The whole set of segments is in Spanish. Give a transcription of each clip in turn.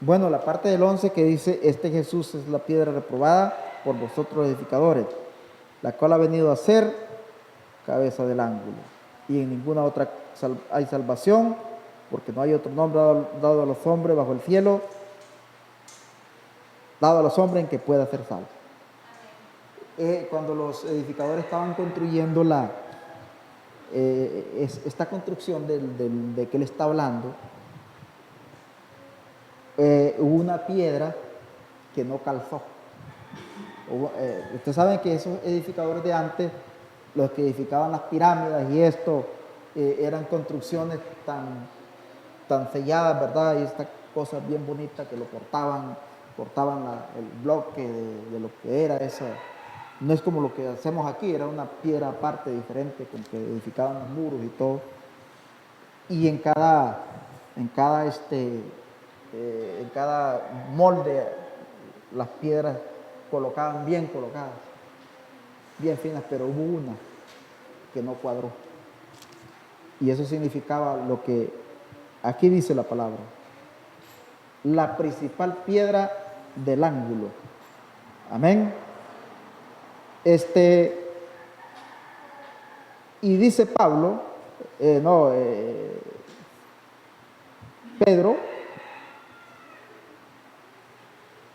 Bueno, la parte del 11 que dice, este Jesús es la piedra reprobada por vosotros edificadores, la cual ha venido a ser cabeza del ángulo. Y en ninguna otra hay salvación, porque no hay otro nombre dado a los hombres bajo el cielo, dado a los hombres en que pueda ser salvo. Cuando los edificadores estaban construyendo esta construcción de que él está hablando, hubo una piedra que no calzó. Ustedes saben que esos edificadores de antes, los que edificaban las pirámides y esto, eran construcciones tan selladas, ¿verdad? Y estas cosas bien bonitas que lo cortaban el bloque de lo que era esa. No es como lo que hacemos aquí, era una piedra aparte, diferente, con que edificaban los muros y todo. Y en cada molde, las piedras colocaban bien colocadas, bien finas, pero hubo una que no cuadró. Y eso significaba lo que aquí dice la palabra: la principal piedra del ángulo. Amén. Y dice Pablo, Pedro,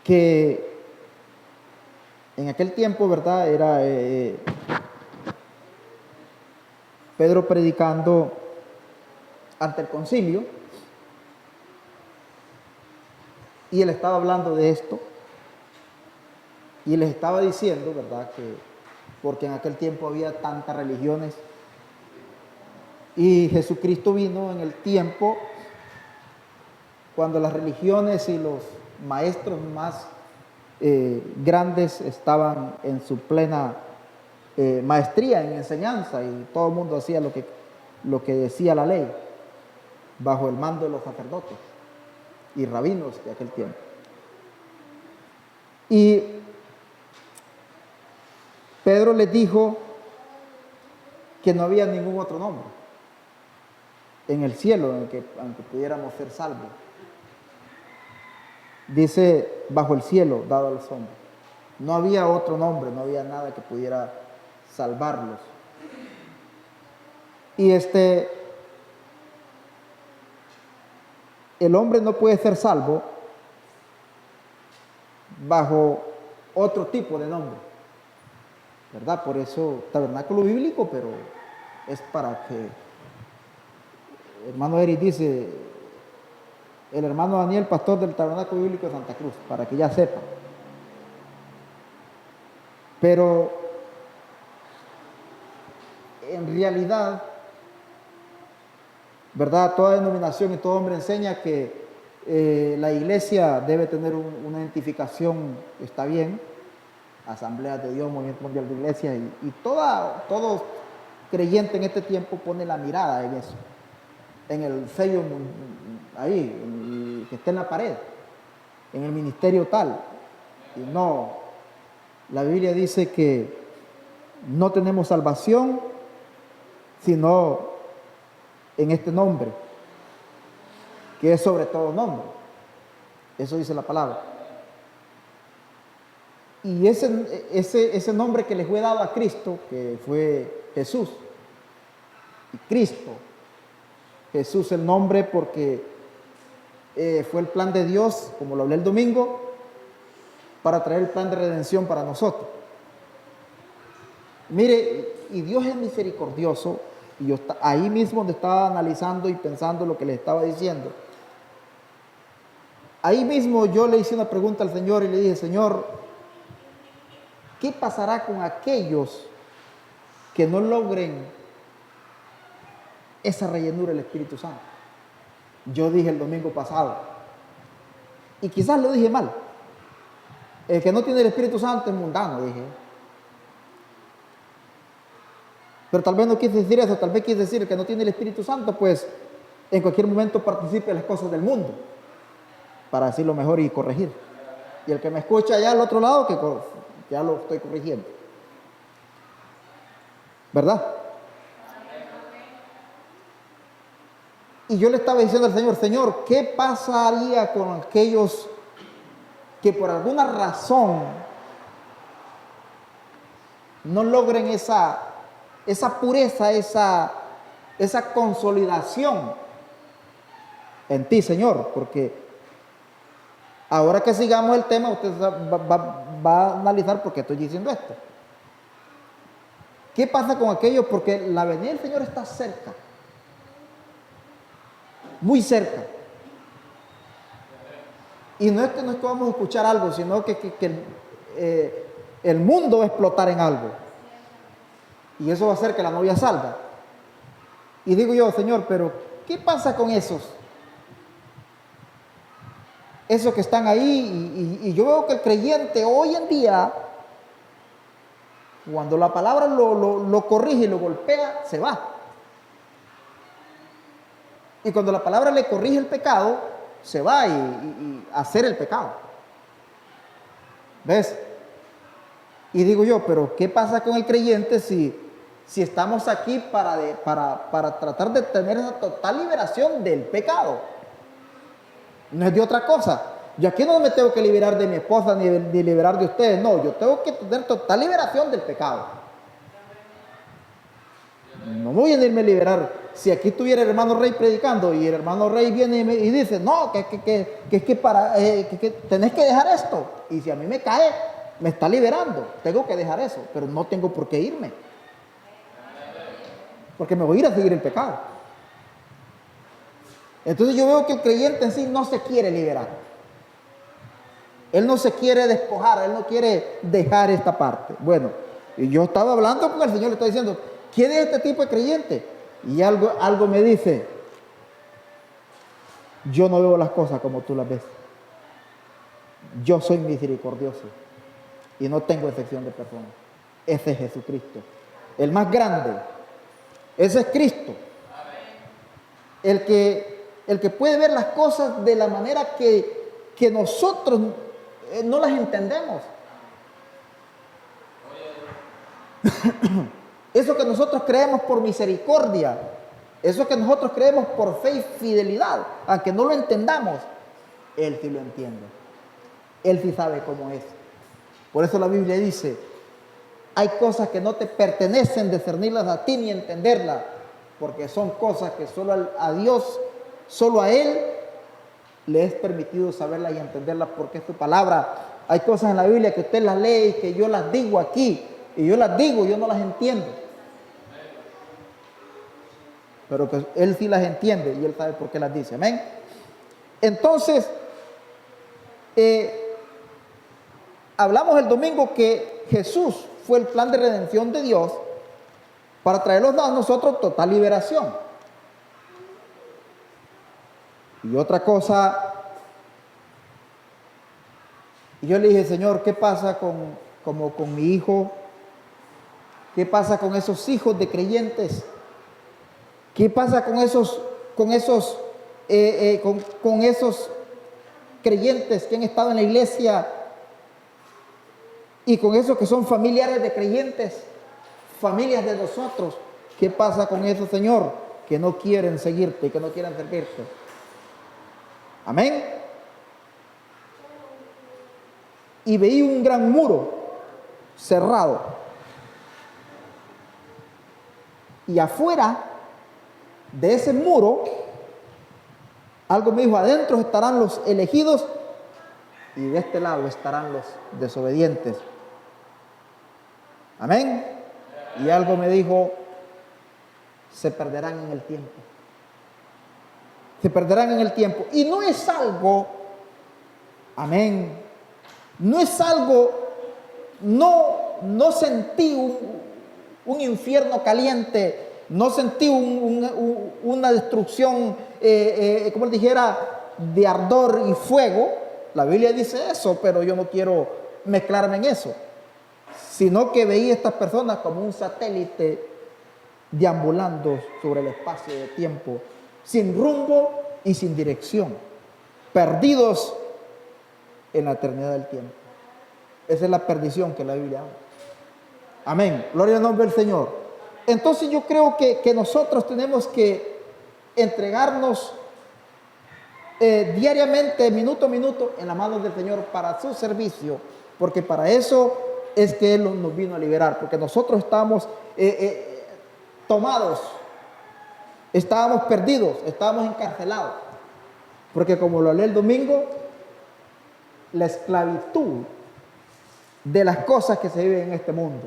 que en aquel tiempo, ¿verdad? Era Pedro predicando ante el concilio, y él estaba hablando de esto, y les estaba diciendo, ¿verdad?, que porque en aquel tiempo había tantas religiones, y Jesucristo vino en el tiempo cuando las religiones y los maestros más grandes estaban en su plena maestría en enseñanza, y todo el mundo hacía lo que decía la ley, bajo el mando de los sacerdotes y rabinos de aquel tiempo. Y Pedro les dijo que no había ningún otro nombre en el cielo en que pudiéramos ser salvos. Dice, bajo el cielo dado a los hombres. No había otro nombre, no había nada que pudiera salvarlos. Y el hombre no puede ser salvo bajo otro tipo de nombre, ¿verdad? Por eso tabernáculo bíblico, pero es para que, hermano Eric dice, el hermano Daniel, pastor del tabernáculo bíblico de Santa Cruz, para que ya sepa. Pero en realidad, ¿verdad?, toda denominación y todo hombre enseña que la iglesia debe tener una identificación, está bien, Asambleas de Dios, Movimiento Mundial de Iglesia, y todo creyente en este tiempo pone la mirada en eso, en el sello ahí, que está en la pared, en el ministerio tal. Y no, la Biblia dice que no tenemos salvación sino en este nombre, que es sobre todo nombre. Eso dice la palabra. Y ese nombre que le fue dado a Cristo, que fue Jesús, y Cristo, Jesús el nombre porque fue el plan de Dios, como lo hablé el domingo, para traer el plan de redención para nosotros. Mire, y Dios es misericordioso, y yo ahí mismo donde estaba analizando y pensando lo que les estaba diciendo, ahí mismo yo le hice una pregunta al Señor y le dije: Señor, ¿qué pasará con aquellos que no logren esa rellenura del Espíritu Santo? Yo dije el domingo pasado, y quizás lo dije mal, el que no tiene el Espíritu Santo es mundano, dije. Pero tal vez no quise decir eso, tal vez quise decir el que no tiene el Espíritu Santo, pues en cualquier momento participe en las cosas del mundo, para decirlo mejor y corregir. Y el que me escucha allá al otro lado, que ya lo estoy corrigiendo, ¿verdad? Y yo le estaba diciendo al Señor, Señor, ¿qué pasaría con aquellos que por alguna razón no logren esa pureza, esa consolidación en ti, Señor? Porque ahora que sigamos el tema, usted va a analizar por qué estoy diciendo esto. ¿Qué pasa con aquellos? Porque la venida del Señor está cerca, muy cerca. Y no es que vamos a escuchar algo, sino que el mundo va a explotar en algo. Y eso va a hacer que la novia salga. Y digo yo, Señor, pero ¿qué pasa con esos? Esos que están ahí. Y yo veo que el creyente hoy en día, cuando la palabra lo corrige y lo golpea, se va. Y cuando la palabra le corrige el pecado, se va y hacer el pecado. ¿Ves? Y digo yo, pero ¿qué pasa con el creyente si estamos aquí para tratar de tener esa total liberación del pecado? No es de otra cosa. Yo aquí no me tengo que liberar de mi esposa ni de liberar de ustedes. No, yo tengo que tener total liberación del pecado. No voy a irme a liberar. Si aquí estuviera el hermano Rey predicando y el hermano Rey viene y dice, no, que tenés que dejar esto. Y si a mí me cae, me está liberando. Tengo que dejar eso, pero no tengo por qué irme. Porque me voy a ir a seguir el pecado. Entonces yo veo que el creyente en sí no se quiere liberar. Él no se quiere despojar, él no quiere dejar esta parte. Bueno, y yo estaba hablando con el Señor, le estoy diciendo, ¿quién es este tipo de creyente? Y algo me dice, yo no veo las cosas como tú las ves. Yo soy misericordioso y no tengo excepción de personas. Ese es Jesucristo, el más grande. Ese es Cristo. El que puede ver las cosas de la manera que nosotros no las entendemos. Eso que nosotros creemos por misericordia, eso que nosotros creemos por fe y fidelidad, aunque no lo entendamos, Él sí lo entiende. Él sí sabe cómo es. Por eso la Biblia dice, hay cosas que no te pertenecen discernirlas a ti ni entenderlas, porque son cosas que solo a Dios, solo a Él le es permitido saberlas y entenderlas, porque es su palabra. Hay cosas en la Biblia que usted las lee y que yo las digo aquí, y yo las digo, yo no las entiendo, pero que Él sí las entiende y Él sabe por qué las dice. Amén. Entonces, hablamos el domingo que Jesús fue el plan de redención de Dios para traernos a nosotros total liberación. Y otra cosa, y yo le dije, Señor, ¿qué pasa con mi hijo? ¿Qué pasa con esos hijos de creyentes? ¿Qué pasa con esos creyentes que han estado en la iglesia y con esos que son familiares de creyentes, familias de nosotros? ¿Qué pasa con esos, Señor, que no quieren seguirte y que no quieren servirte? Amén. Y veí un gran muro cerrado. Y afuera de ese muro, algo me dijo, adentro estarán los elegidos y de este lado estarán los desobedientes. Amén. Y algo me dijo, se perderán en el tiempo. Se perderán en el tiempo. Y no es algo, amén, no es algo, no sentí un infierno caliente, no sentí una destrucción, como les dijera, de ardor y fuego. La Biblia dice eso, pero yo no quiero mezclarme en eso, sino que veía a estas personas como un satélite deambulando sobre el espacio de tiempo, sin rumbo y sin dirección, perdidos en la eternidad del tiempo. Esa es la perdición que la Biblia habla. Amén. Gloria al nombre del Señor. Entonces yo creo que nosotros tenemos que entregarnos diariamente, minuto a minuto, en las manos del Señor para su servicio, porque para eso es que Él nos vino a liberar, porque nosotros estábamos tomados, estábamos perdidos, estábamos encarcelados, porque como lo hablé el domingo, la esclavitud de las cosas que se viven en este mundo,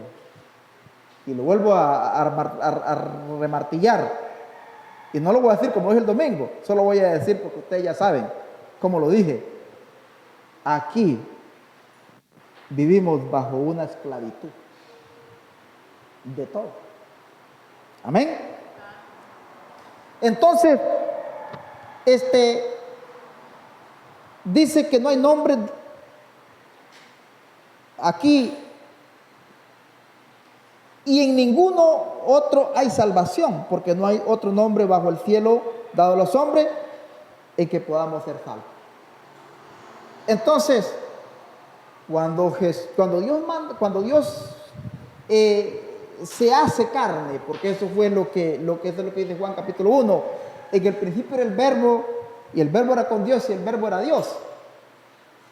y lo vuelvo a remartillar, y no lo voy a decir como dije el domingo, solo voy a decir porque ustedes ya saben, como lo dije, aquí vivimos bajo una esclavitud de todo. Amén. Entonces, dice que no hay nombre aquí y en ninguno otro hay salvación, porque no hay otro nombre bajo el cielo dado a los hombres en que podamos ser salvos. Entonces, cuando Dios se hace carne, porque eso fue lo que dice Juan capítulo 1, en el principio era el verbo, y el verbo era con Dios, y el verbo era Dios.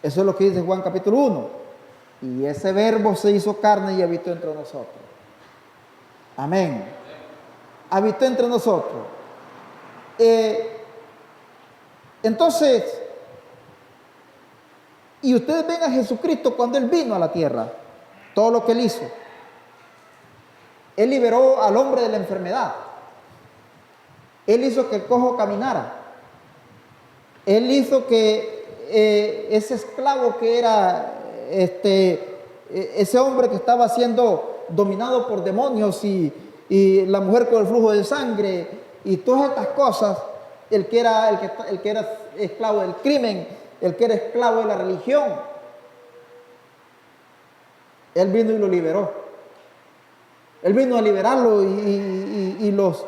Eso es lo que dice Juan capítulo 1. Y ese verbo se hizo carne y habitó entre nosotros. Amén. Habitó entre nosotros. Entonces, y ustedes ven a Jesucristo cuando Él vino a la tierra, todo lo que Él hizo. Él liberó al hombre de la enfermedad. Él hizo que el cojo caminara. Él hizo que ese esclavo que era ese hombre que estaba siendo dominado por demonios y la mujer con el flujo de sangre y todas estas cosas, el que era esclavo del crimen, el que era esclavo de la religión, Él vino y lo liberó. Él vino a liberarlo y los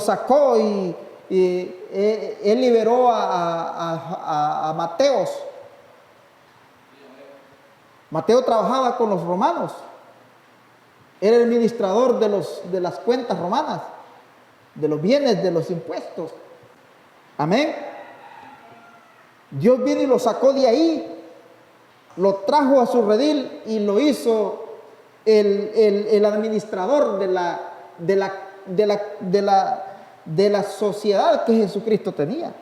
sacó y Él liberó a Mateos. Mateo trabajaba con los romanos. Era el administrador de las cuentas romanas, de los bienes, de los impuestos. Amén. Dios vino y lo sacó de ahí, lo trajo a su redil y lo hizo el administrador de la sociedad que Jesucristo tenía.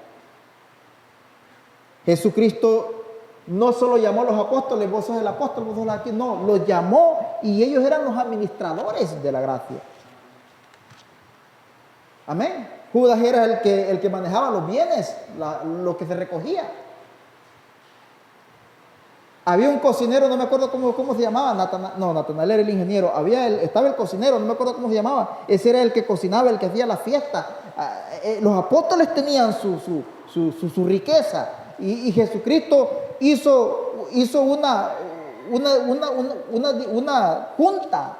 Jesucristo no solo llamó a los apóstoles, vos sos el apóstol, vos sos aquí, no, los llamó y ellos eran los administradores de la gracia. Amén. Judas era el que manejaba los bienes, lo que se recogía. Había un cocinero, no me acuerdo cómo se llamaba, Natanael era el ingeniero, estaba el cocinero, no me acuerdo cómo se llamaba, ese era el que cocinaba, el que hacía la fiesta. Los apóstoles tenían su riqueza y Jesucristo hizo una junta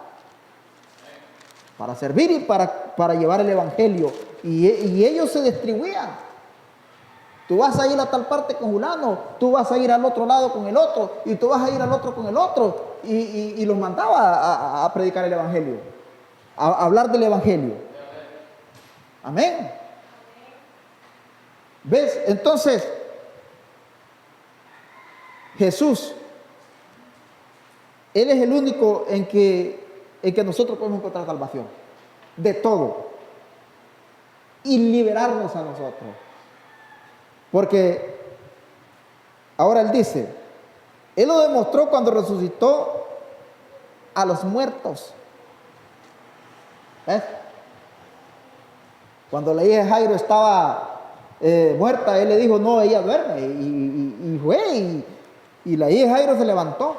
para servir y para llevar el evangelio y ellos se distribuían. Tú vas a ir a tal parte con fulano, tú vas a ir al otro lado con el otro, y tú vas a ir al otro con el otro. Y los mandaba a predicar el evangelio, a hablar del evangelio. Amén. ¿Ves? Entonces, Jesús, Él es el único en que nosotros podemos encontrar salvación. De todo. Y liberarnos a nosotros. Porque ahora Él dice, Él lo demostró cuando resucitó a los muertos. ¿Ves? Cuando la hija de Jairo estaba muerta, Él le dijo, no, ella duerme. Y fue, y la hija de Jairo se levantó.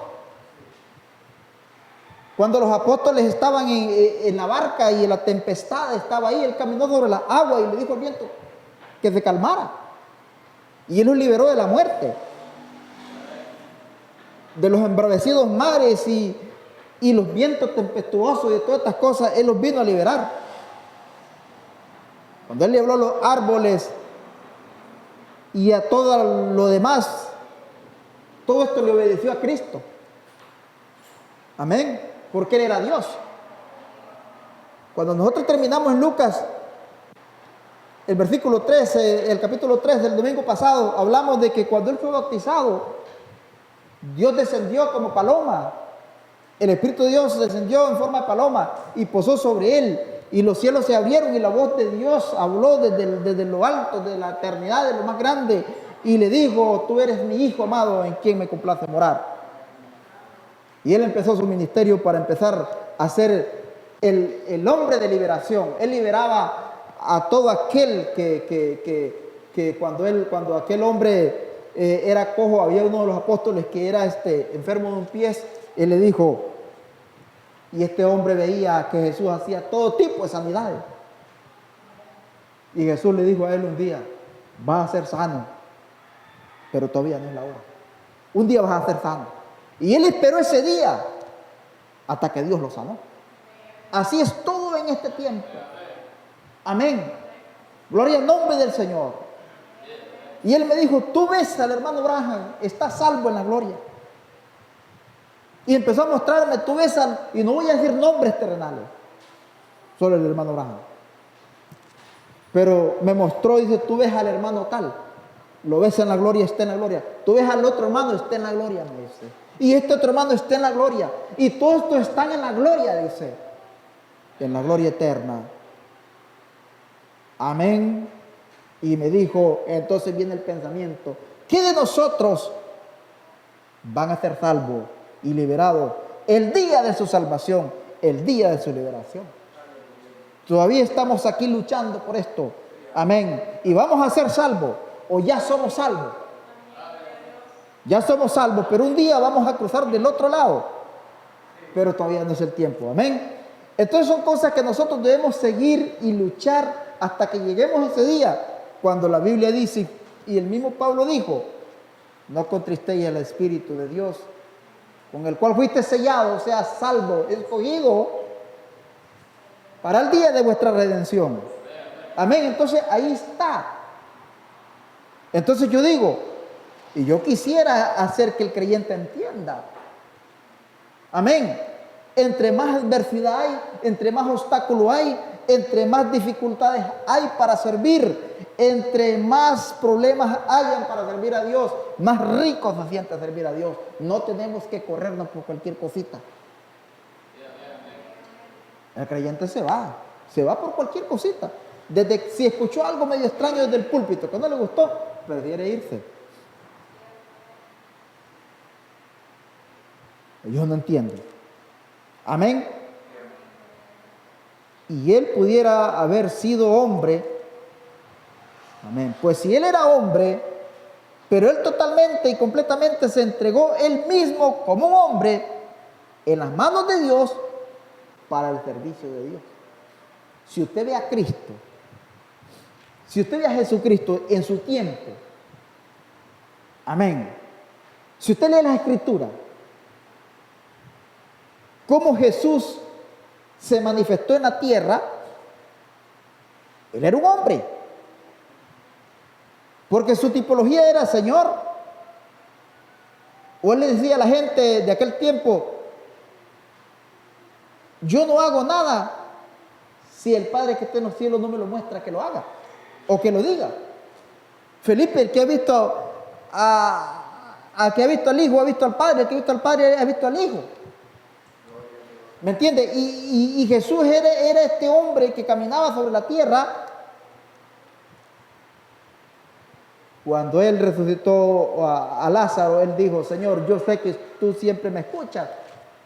Cuando los apóstoles estaban en la barca y en la tempestad estaba ahí, Él caminó sobre la agua y le dijo al viento que se calmara. Y Él los liberó de la muerte, de los embravecidos mares y los vientos tempestuosos y de todas estas cosas. Él los vino a liberar. Cuando Él le habló a los árboles y a todo lo demás, todo esto le obedeció a Cristo. Amén. Porque Él era Dios. Cuando nosotros terminamos en Lucas el versículo 13, el capítulo 3 del domingo pasado, hablamos de que cuando él fue bautizado, Dios descendió como paloma. El Espíritu de Dios descendió en forma de paloma y posó sobre él. Y los cielos se abrieron y la voz de Dios habló desde lo alto, de la eternidad, de lo más grande. Y le dijo, tú eres mi hijo amado en quien me complace morar. Y él empezó su ministerio para empezar a ser el hombre de liberación. Él liberaba a todo aquel que cuando aquel hombre era cojo, había uno de los apóstoles que era enfermo de un pie. Él le dijo, y este hombre veía que Jesús hacía todo tipo de sanidades. Y Jesús le dijo a él un día, vas a ser sano, pero todavía no es la hora. Un día vas a ser sano. Y él esperó ese día hasta que Dios lo sanó. Así es todo en este tiempo. Amén. Gloria al nombre del Señor. Y él me dijo, tú ves al hermano Branham, está salvo en la gloria. Y empezó a mostrarme, tú ves y no voy a decir nombres terrenales, solo el hermano Branham. Pero me mostró y dice, tú ves al hermano tal, lo ves en la gloria, está en la gloria. Tú ves al otro hermano, está en la gloria, me dice. Y este otro hermano está en la gloria. Y todos estos están en la gloria, dice. En la gloria eterna. Amén. Y me dijo, entonces viene el pensamiento, ¿qué de nosotros van a ser salvos y liberados el día de su salvación, el día de su liberación? Todavía estamos aquí luchando por esto. Amén. Y vamos a ser salvos, o ya somos salvos. Ya somos salvos, pero un día vamos a cruzar del otro lado. Pero todavía no es el tiempo. Amén. Entonces son cosas que nosotros debemos seguir y luchar hasta que lleguemos a ese día. Cuando la Biblia dice, y el mismo Pablo dijo, no contristéis el Espíritu de Dios, con el cual fuiste sellado, o sea, salvo, escogido, para el día de vuestra redención. Amén. Entonces ahí está. Entonces yo digo, y yo quisiera hacer que el creyente entienda. Amén. Entre más adversidad hay, entre más obstáculos hay, entre más dificultades hay para servir, entre más problemas hayan para servir a Dios, más rico se siente servir a Dios. No tenemos que corrernos por cualquier cosita. El creyente se va por cualquier cosita. Desde si escuchó algo medio extraño desde el púlpito que no le gustó, prefiere irse. Ellos no entienden. Amén. Y él pudiera haber sido hombre. Amén. Pues si él era hombre, pero él totalmente y completamente se entregó él mismo como un hombre en las manos de Dios para el servicio de Dios. Si usted ve a Cristo, si usted ve a Jesucristo en su tiempo, amén. Si usted lee las Escrituras, cómo Jesús se manifestó en la tierra, él era un hombre. Porque su tipología era Señor. O él le decía a la gente de aquel tiempo, yo no hago nada si el Padre que está en los cielos no me lo muestra que lo haga o que lo diga. Felipe, el que ha visto que ha visto al Hijo, ha visto al Padre, el que ha visto al Padre, ha visto al Hijo. ¿Me entiende? Y Jesús era este hombre que caminaba sobre la tierra. Cuando él resucitó a Lázaro, él dijo, Señor, yo sé que tú siempre me escuchas,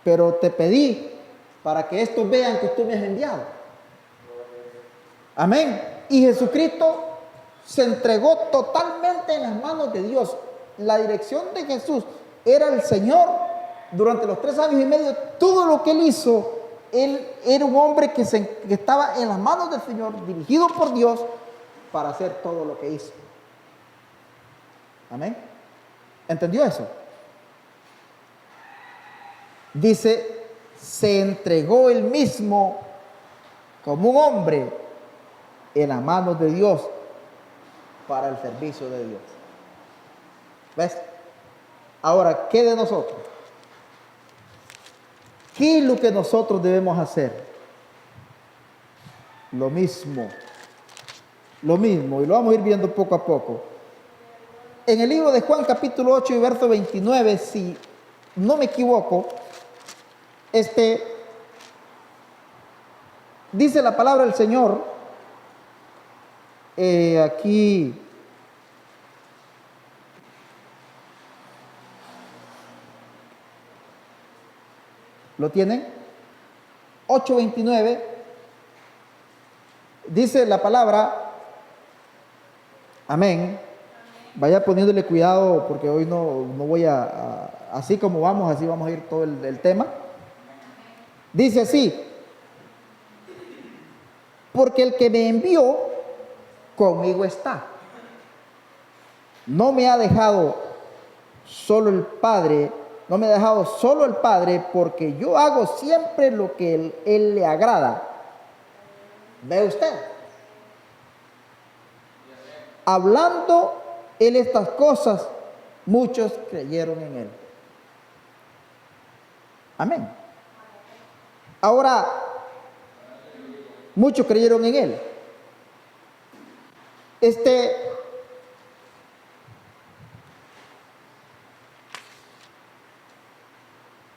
pero te pedí para que estos vean que tú me has enviado. Amén. Y Jesucristo se entregó totalmente en las manos de Dios. La dirección de Jesús era el Señor. Durante los 3 años y medio, todo lo que él hizo, él era un hombre que estaba en las manos del Señor, dirigido por Dios, para hacer todo lo que hizo. Amén. ¿Entendió eso? Dice, se entregó él mismo como un hombre en las manos de Dios para el servicio de Dios. ¿Ves? Ahora, ¿qué de nosotros? ¿Qué es lo que nosotros debemos hacer? Lo mismo. lo mismo, y lo vamos a ir viendo poco a poco. En el libro de Juan capítulo 8 y verso 29, si no me equivoco, dice la palabra del Señor, aquí, ¿lo tienen? 8:29, dice la palabra, amén. Vaya poniéndole cuidado porque hoy no voy así como vamos, así vamos a ir todo el tema. Dice así, porque el que me envió conmigo está. No me ha dejado solo el Padre, no me ha dejado solo el Padre, porque yo hago siempre lo que él le agrada. ¿Ve usted? Hablando él estas cosas, muchos creyeron en él. Amén. Ahora, muchos creyeron en él.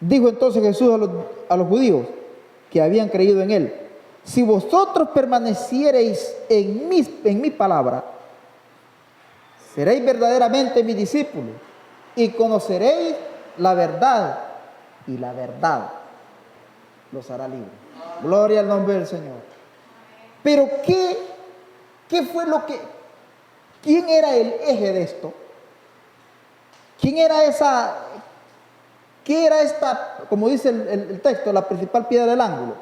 Dijo entonces Jesús a los judíos que habían creído en él: si vosotros permaneciereis en mi palabra, seréis verdaderamente mis discípulos y conoceréis la verdad, y la verdad los hará libres. Gloria al nombre del Señor. Pero ¿qué fue quién era el eje de esto? ¿Quién era qué era esta, como dice el texto, la principal piedra del ángulo?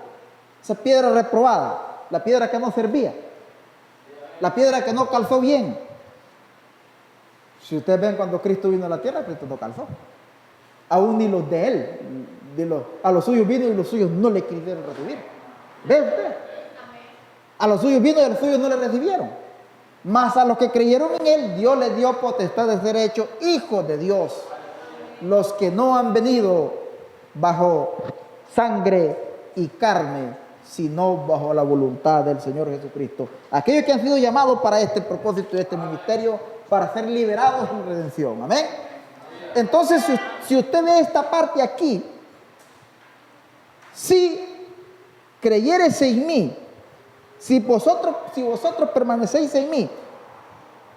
Esa piedra reprobada, la piedra que no servía, la piedra que no calzó bien. Si ustedes ven cuando Cristo vino a la tierra, Cristo no calzó. Aún ni los de él, a los suyos vino y los suyos no le quisieron recibir. ¿Ve usted? A los suyos vino y a los suyos no le recibieron. Mas a los que creyeron en él, Dios les dio potestad de ser hechos hijos de Dios. Los que no han venido bajo sangre y carne, sino bajo la voluntad del Señor Jesucristo. Aquellos que han sido llamados para este propósito y este ministerio, para ser liberados en redención. Amén. Entonces, si usted ve esta parte aquí, si creyereis en mí, si vosotros permanecéis en mí,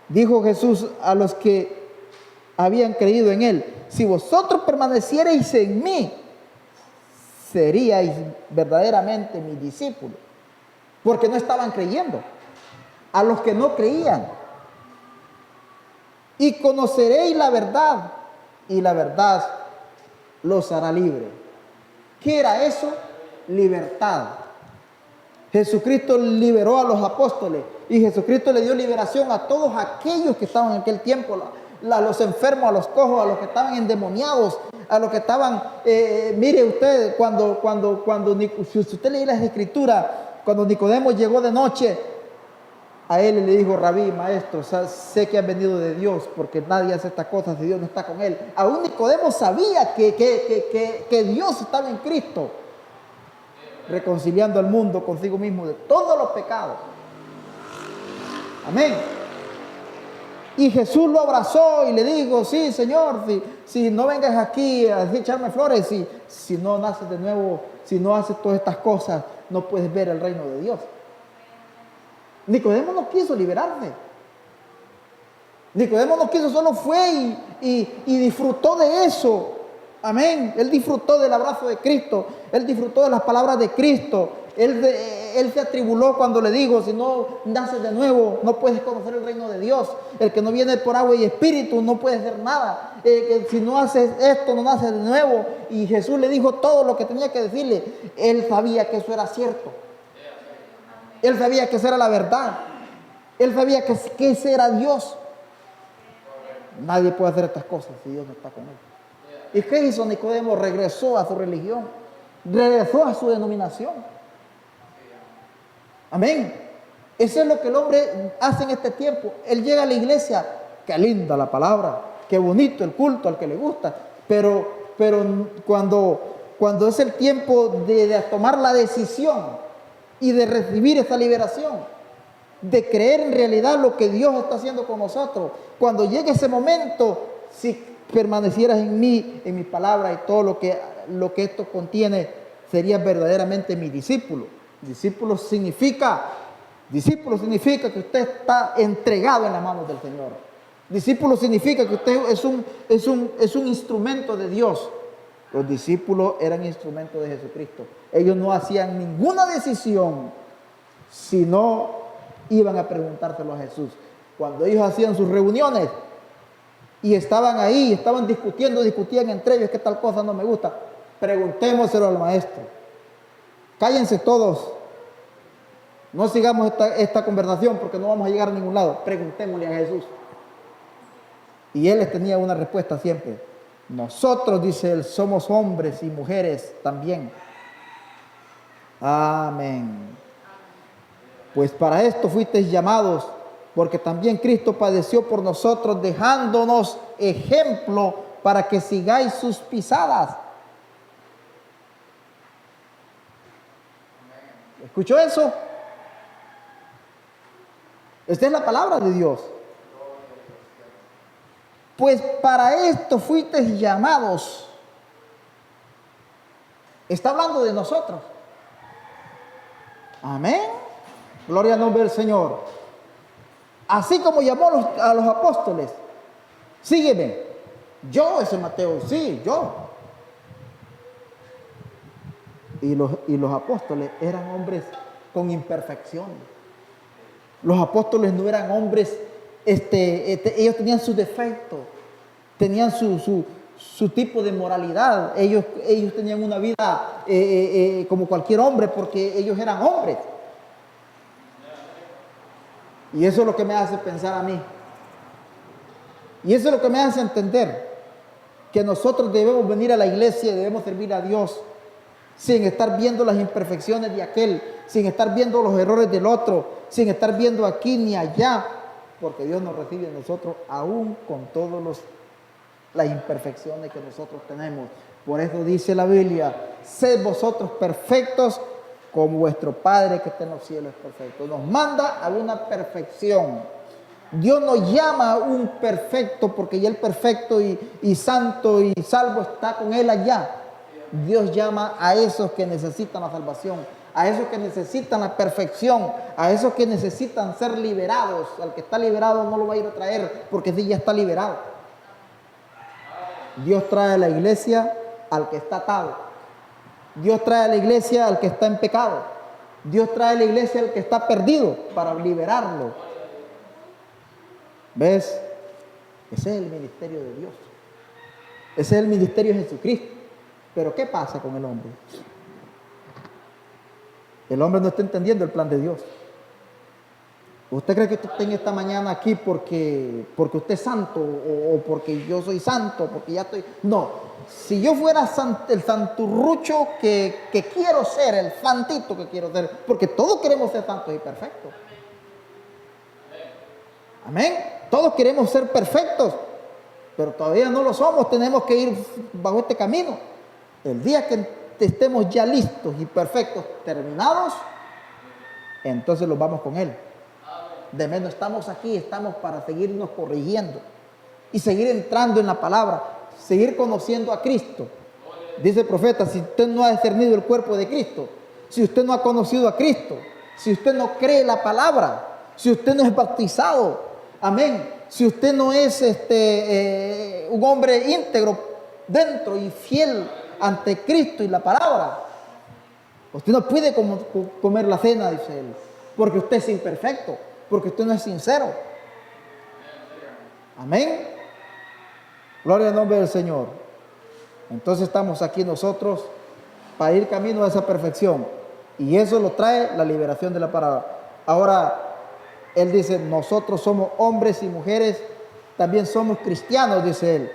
dijo Jesús a los que habían creído en él, si vosotros permaneciereis en mí, seríais verdaderamente mis discípulos, porque no estaban creyendo. A los que no creían, y conoceréis la verdad, y la verdad los hará libres. ¿Qué era eso? Libertad. Jesucristo liberó a los apóstoles, y Jesucristo le dio liberación a todos aquellos que estaban en aquel tiempo, a los enfermos, a los cojos, a los que estaban endemoniados, a los que estaban, mire usted, si usted lee las escrituras, cuando Nicodemo llegó de noche, a él le dijo: Rabí, maestro, sé que han venido de Dios, porque nadie hace estas cosas si Dios no está con él. Aún Nicodemo sabía que Dios estaba en Cristo, reconciliando al mundo consigo mismo de todos los pecados. Amén. Y Jesús lo abrazó y le dijo: sí, Señor, si no vengas aquí a echarme flores, si no naces de nuevo, si no haces todas estas cosas, no puedes ver el reino de Dios. Nicodemo no quiso liberarse. Nicodemo no quiso, solo fue y disfrutó de eso. Amén. Él disfrutó del abrazo de Cristo. Él disfrutó de las palabras de Cristo. Él se atribuló cuando le dijo: si no naces de nuevo, no puedes conocer el reino de Dios. El que no viene por agua y espíritu no puede hacer nada. Que si no haces esto, no naces de nuevo. Y Jesús le dijo todo lo que tenía que decirle. Él sabía que eso era cierto. Él sabía que esa era la verdad. Él sabía que ese era Dios. Nadie puede hacer estas cosas si Dios no está con él. ¿Y qué hizo Nicodemo? Regresó a su religión. Regresó a su denominación. Amén. Eso es lo que el hombre hace en este tiempo. Él llega a la iglesia. Qué linda la palabra. Qué bonito el culto al que le gusta. Pero cuando es el tiempo de tomar la decisión y de recibir esa liberación, de creer en realidad lo que Dios está haciendo con nosotros. Cuando llegue ese momento, si permanecieras en mí, en mi palabra y todo lo que esto contiene, serías verdaderamente mi discípulo. Discípulo significa que usted está entregado en las manos del Señor. Discípulo significa que usted es un instrumento de Dios. Los discípulos eran instrumentos de Jesucristo. Ellos no hacían ninguna decisión si no iban a preguntárselo a Jesús. Cuando ellos hacían sus reuniones y estaban ahí, estaban discutían entre ellos que tal cosa no me gusta, preguntémoselo al maestro. Cállense todos. No sigamos esta conversación porque no vamos a llegar a ningún lado. Preguntémosle a Jesús. Y él les tenía una respuesta siempre. Nosotros, dice él, somos hombres y mujeres también. Amén. Pues para esto fuisteis llamados, porque también Cristo padeció por nosotros, dejándonos ejemplo para que sigáis sus pisadas. ¿Escuchó eso? Esta es la palabra de Dios. Pues para esto fuisteis llamados. Está hablando de nosotros. Amén. Gloria al nombre del Señor. Así como llamó a los apóstoles. Sígueme. Yo, ese Mateo, sí, yo. Y los apóstoles eran hombres con imperfecciones. Los apóstoles no eran hombres, ellos tenían sus defectos, tenían su tipo de moralidad. Ellos tenían una vida como cualquier hombre porque ellos eran hombres. Y eso es lo que me hace pensar a mí. Y eso es lo que me hace entender que nosotros debemos venir a la iglesia y debemos servir a Dios sin estar viendo las imperfecciones de aquel, sin estar viendo los errores del otro, sin estar viendo aquí ni allá, porque Dios nos recibe a nosotros aún con todas las imperfecciones que nosotros tenemos. Por eso dice la Biblia, sed vosotros perfectos como vuestro Padre que está en los cielos es perfecto. Nos manda a una perfección. Dios nos llama a un perfecto porque ya el perfecto y santo y salvo está con Él allá. Dios llama a esos que necesitan la salvación, a esos que necesitan la perfección, a esos que necesitan ser liberados. Al que está liberado no lo va a ir a traer porque sí ya está liberado. Dios trae a la iglesia al que está atado. Dios trae a la iglesia al que está en pecado. Dios trae a la iglesia al que está perdido para liberarlo. ¿Ves? Ese es el ministerio de Dios. Ese es el ministerio de Jesucristo. Pero ¿qué pasa con el hombre? El hombre no está entendiendo el plan de Dios. ¿Usted cree que usted está en esta mañana aquí porque usted es santo o porque yo soy santo, porque ya estoy? No. Si yo fuera el santurrucho que quiero ser, el santito que quiero ser, porque todos queremos ser santos y perfectos. Amén. Todos queremos ser perfectos, pero todavía no lo somos. Tenemos que ir bajo este camino. El día que estemos ya listos y perfectos, terminados, entonces los vamos con Él. De menos estamos aquí, estamos para seguirnos corrigiendo y seguir entrando en la palabra, seguir conociendo a Cristo. Dice el profeta, si usted no ha discernido el cuerpo de Cristo, si usted no ha conocido a Cristo, si usted no cree la palabra, si usted no es bautizado, amén, si usted no es un hombre íntegro dentro y fiel ante Cristo y la palabra, usted no puede comer la cena, dice él, porque usted es imperfecto, porque usted no es sincero. Amén. Gloria al nombre del Señor. Entonces estamos aquí nosotros para ir camino a esa perfección. Y eso lo trae la liberación de la palabra. Ahora, él dice, nosotros somos hombres y mujeres, también somos cristianos, dice él.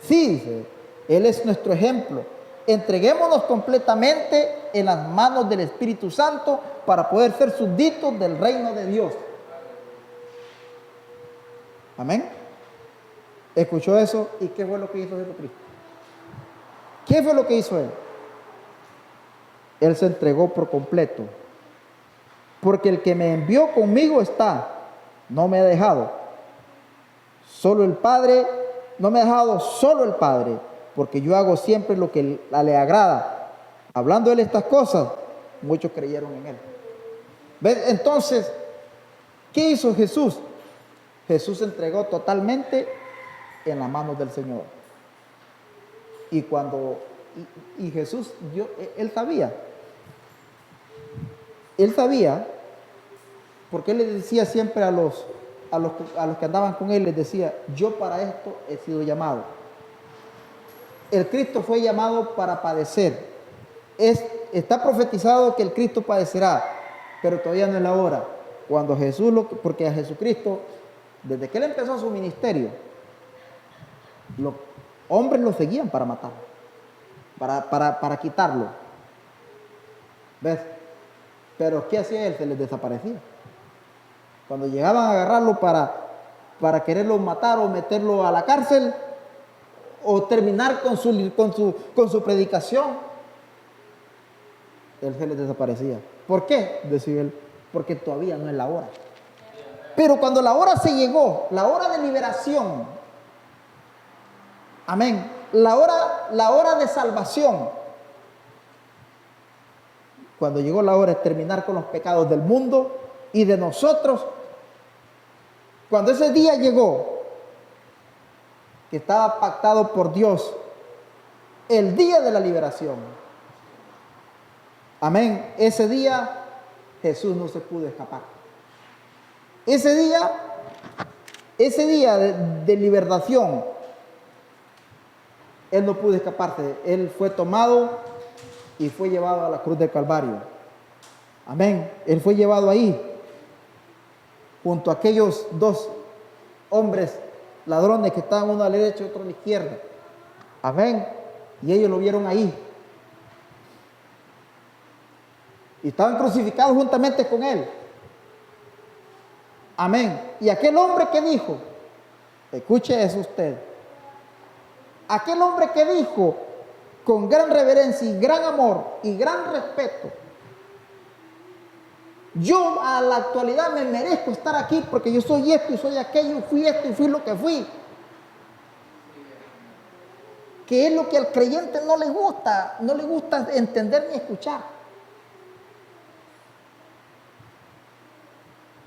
Sí, dice, él es nuestro ejemplo. Entreguémonos completamente en las manos del Espíritu Santo para poder ser súbditos del reino de Dios. Amén. ¿Escuchó eso? ¿Y qué fue lo que hizo Jesucristo? ¿Qué fue lo que hizo Él? Él se entregó por completo porque el que me envió conmigo está, no me ha dejado. Solo el Padre, no me ha dejado solo el Padre, porque yo hago siempre lo que le agrada. Hablando él estas cosas, muchos creyeron en él. ¿Ves? Entonces, ¿qué hizo Jesús? Jesús se entregó totalmente en las manos del Señor. Y cuando, y Jesús, él sabía, porque él le decía siempre a los que andaban con él, les decía, yo para esto he sido llamado. El Cristo fue llamado para padecer. Está profetizado que el Cristo padecerá, pero todavía no es la hora. Cuando porque a Jesucristo, desde que él empezó su ministerio, los hombres lo seguían para matarlo, para quitarlo. ¿Ves? Pero ¿qué hacía él? Se les desaparecía. Cuando llegaban a agarrarlo para quererlo matar o meterlo a la cárcel o terminar con su predicación, él se les desaparecía. ¿Por qué? Decía él, porque todavía no es la hora. Pero cuando la hora se llegó, la hora de liberación, amén, la hora de salvación, cuando llegó la hora de terminar con los pecados del mundo y de nosotros, cuando ese día llegó, que estaba pactado por Dios, el día de la liberación, amén, ese día Jesús no se pudo escapar. Ese día de liberación, él no pudo escaparse. Él fue tomado y fue llevado a la cruz del Calvario. Amén. Él fue llevado ahí, junto a aquellos dos hombres ladrones que estaban uno a la derecha y otro a la izquierda. Amén. Y ellos lo vieron ahí. Y estaban crucificados juntamente con él. Amén. Y aquel hombre que dijo, escuche eso usted, aquel hombre que dijo con gran reverencia y gran amor y gran respeto, yo a la actualidad me merezco estar aquí porque yo soy esto y soy aquello, fui esto y fui lo que fui. Que es lo que al creyente no le gusta entender ni escuchar.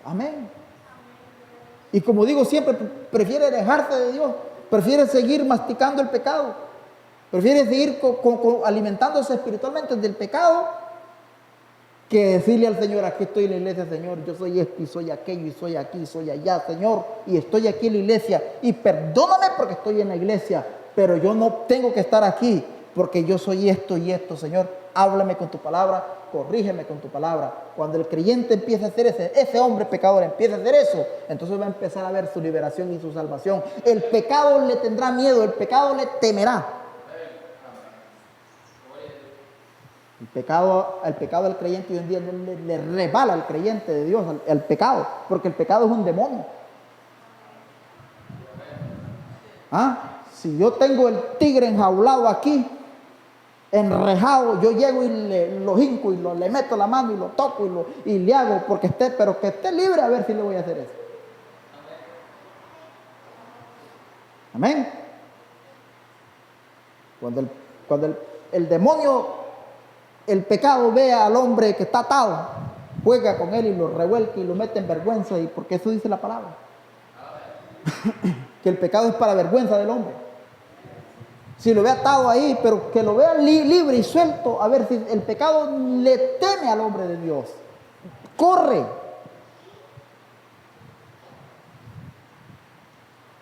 Amén. Y como digo siempre, prefiere alejarse de Dios, prefiere seguir masticando el pecado, prefiere seguir alimentándose espiritualmente del pecado, que decirle al Señor, aquí estoy en la iglesia, Señor, yo soy esto y soy aquello y soy aquí y soy allá, Señor, y estoy aquí en la iglesia, y perdóname porque estoy en la iglesia, pero yo no tengo que estar aquí porque yo soy esto y esto, Señor, háblame con tu palabra, corrígeme con tu palabra. Cuando el creyente empieza a hacer ese hombre pecador empieza a hacer eso, entonces va a empezar a ver su liberación y su salvación. El pecado le tendrá miedo, el pecado le temerá. El pecado del creyente hoy en día le resbala al creyente de Dios, al pecado, porque el pecado es un demonio. Si yo tengo el tigre enjaulado aquí, enrejado, yo llego y lo hinco y le meto la mano y lo toco y le hago pero que esté libre, a ver si le voy a hacer eso. Amén. Cuando el demonio, el pecado ve al hombre que está atado, juega con él y lo revuelca y lo mete en vergüenza, y porque eso dice la palabra. Que el pecado es para vergüenza del hombre. Si lo ve atado ahí, pero que lo vea libre y suelto, a ver si el pecado le teme al hombre de Dios. Corre.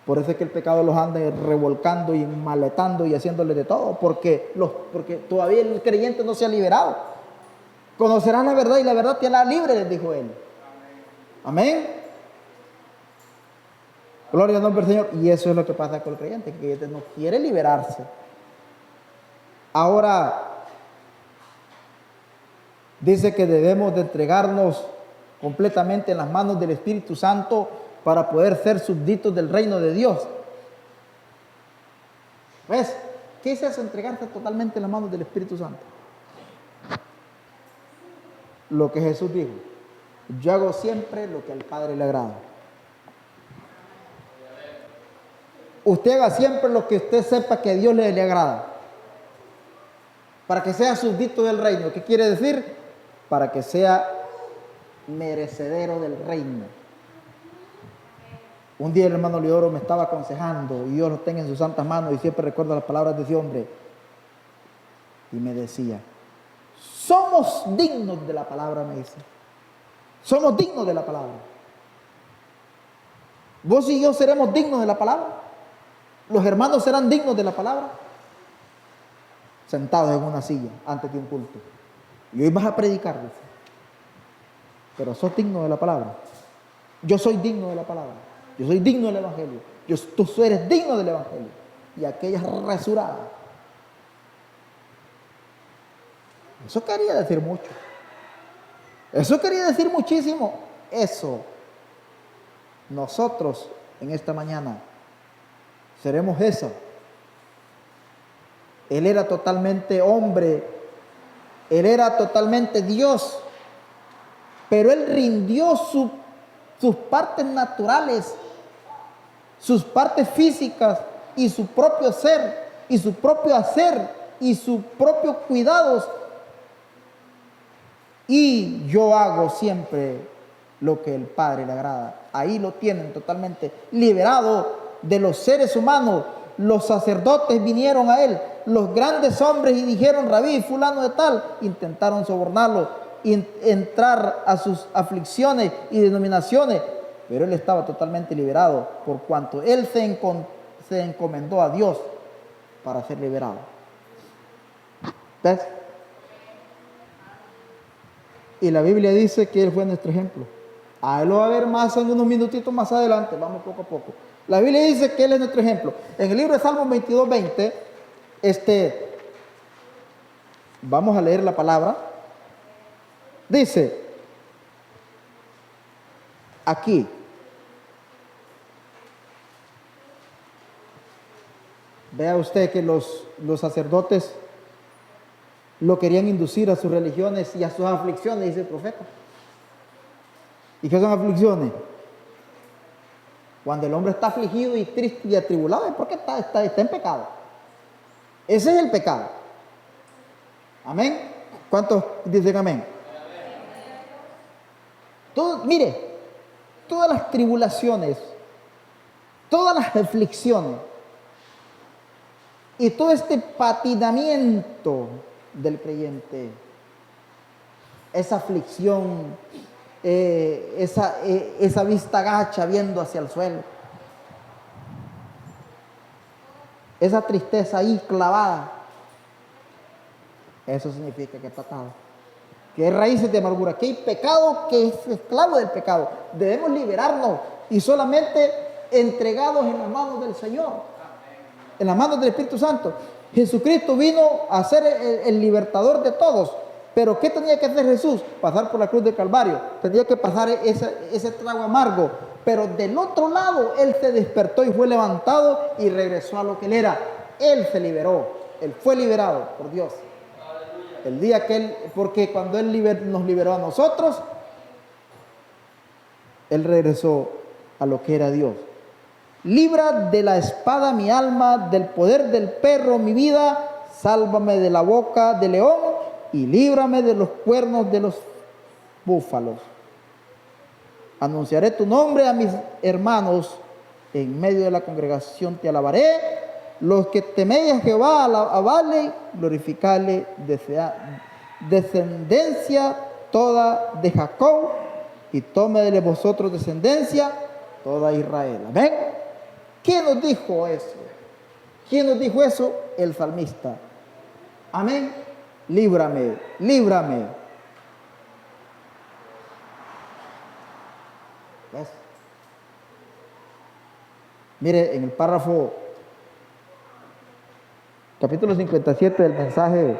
Por eso es que el pecado los anda revolcando y maletando y haciéndole de todo, porque todavía el creyente no se ha liberado. Conocerán la verdad y la verdad te hará libre, les dijo él. Amén. Gloria al nombre del Señor. Y eso es lo que pasa con el creyente, que el creyente no quiere liberarse. Ahora, dice que debemos de entregarnos completamente en las manos del Espíritu Santo para poder ser súbditos del reino de Dios. ¿Ves? ¿Qué es eso? Entregarse totalmente en las manos del Espíritu Santo. Lo que Jesús dijo. Yo hago siempre lo que al Padre le agrada. Usted haga siempre lo que usted sepa que a Dios le agrada. Para que sea súbdito del reino. ¿Qué quiere decir? Para que sea merecedero del reino. Un día el hermano Leoro me estaba aconsejando, y Dios lo tenga en sus santas manos, y siempre recuerdo las palabras de ese hombre. Y me decía, somos dignos de la palabra, me dice. Somos dignos de la palabra. Vos y yo seremos dignos de la palabra. Los hermanos serán dignos de la palabra. Sentados en una silla antes de un culto. Y hoy vas a predicar, dice. Pero sos digno de la palabra. Yo soy digno de la palabra. Yo soy digno del evangelio. Tú eres digno del evangelio. Y aquella resurada. Eso quería decir mucho. Eso quería decir muchísimo. Eso. Nosotros en esta mañana seremos eso. Él era totalmente hombre. Él era totalmente Dios. Pero Él rindió sus partes naturales, sus partes físicas y su propio ser y su propio hacer y sus propios cuidados. Y yo hago siempre lo que el Padre le agrada. Ahí lo tienen totalmente liberado de los seres humanos. Los sacerdotes vinieron a él, los grandes hombres, y dijeron, Rabí, fulano de tal, intentaron sobornarlo, entrar a sus aflicciones y denominaciones, pero él estaba totalmente liberado por cuanto él se encomendó a Dios para ser liberado. ¿Ves? Y la Biblia dice que él fue nuestro ejemplo. Ahí lo va a ver más en unos minutitos más adelante, vamos poco a poco. La Biblia dice que él es nuestro ejemplo. En el libro de Salmos 22:20, vamos a leer la palabra. Dice, aquí, vea usted que los sacerdotes lo querían inducir a sus religiones y a sus aflicciones, dice el profeta. ¿Y qué son aflicciones? Cuando el hombre está afligido y triste y atribulado, es porque está en pecado. Ese es el pecado. Amén. ¿Cuántos dicen amén? Mire, todas las tribulaciones, todas las aflicciones y todo este patinamiento del creyente, esa aflicción, esa vista gacha viendo hacia el suelo, esa tristeza ahí clavada, eso significa que está atado, que hay raíces de amargura, que hay pecado, que es esclavo del pecado. Debemos liberarnos y solamente entregados en las manos del Señor, en las manos del Espíritu Santo. Jesucristo vino a ser el libertador de todos. Pero ¿qué tenía que hacer Jesús? Pasar por la cruz del Calvario. Tenía que pasar ese trago amargo. Pero del otro lado, Él se despertó y fue levantado y regresó a lo que Él era. Él se liberó. Él fue liberado por Dios. El día que porque cuando Él nos liberó a nosotros, Él regresó a lo que era Dios. Libra de la espada mi alma, del poder del perro mi vida. Sálvame de la boca del león y líbrame de los cuernos de los búfalos. Anunciaré tu nombre a mis hermanos, en medio de la congregación te alabaré. Los que teméis a Jehová, alabadle, glorificadle, descendencia toda de Jacob, y tome de vosotros descendencia toda Israel. Amén. ¿Quién nos dijo eso? ¿Quién nos dijo eso? El salmista. Amén. Líbrame, líbrame. ¿Ves? Mire, en el párrafo capítulo 57 del mensaje,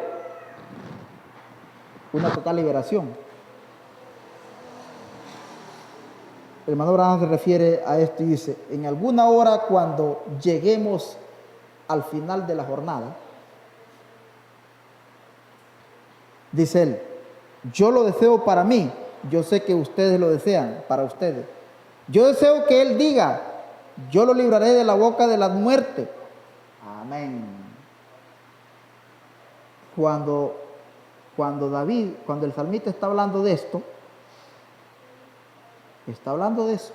una total liberación. El hermano Abraham se refiere a esto y dice, en alguna hora cuando lleguemos al final de la jornada, dice él, yo lo deseo para mí, yo sé que ustedes lo desean para ustedes. Yo deseo que Él diga, yo lo libraré de la boca de la muerte. Amén. Cuando el salmista está hablando de esto, está hablando de eso.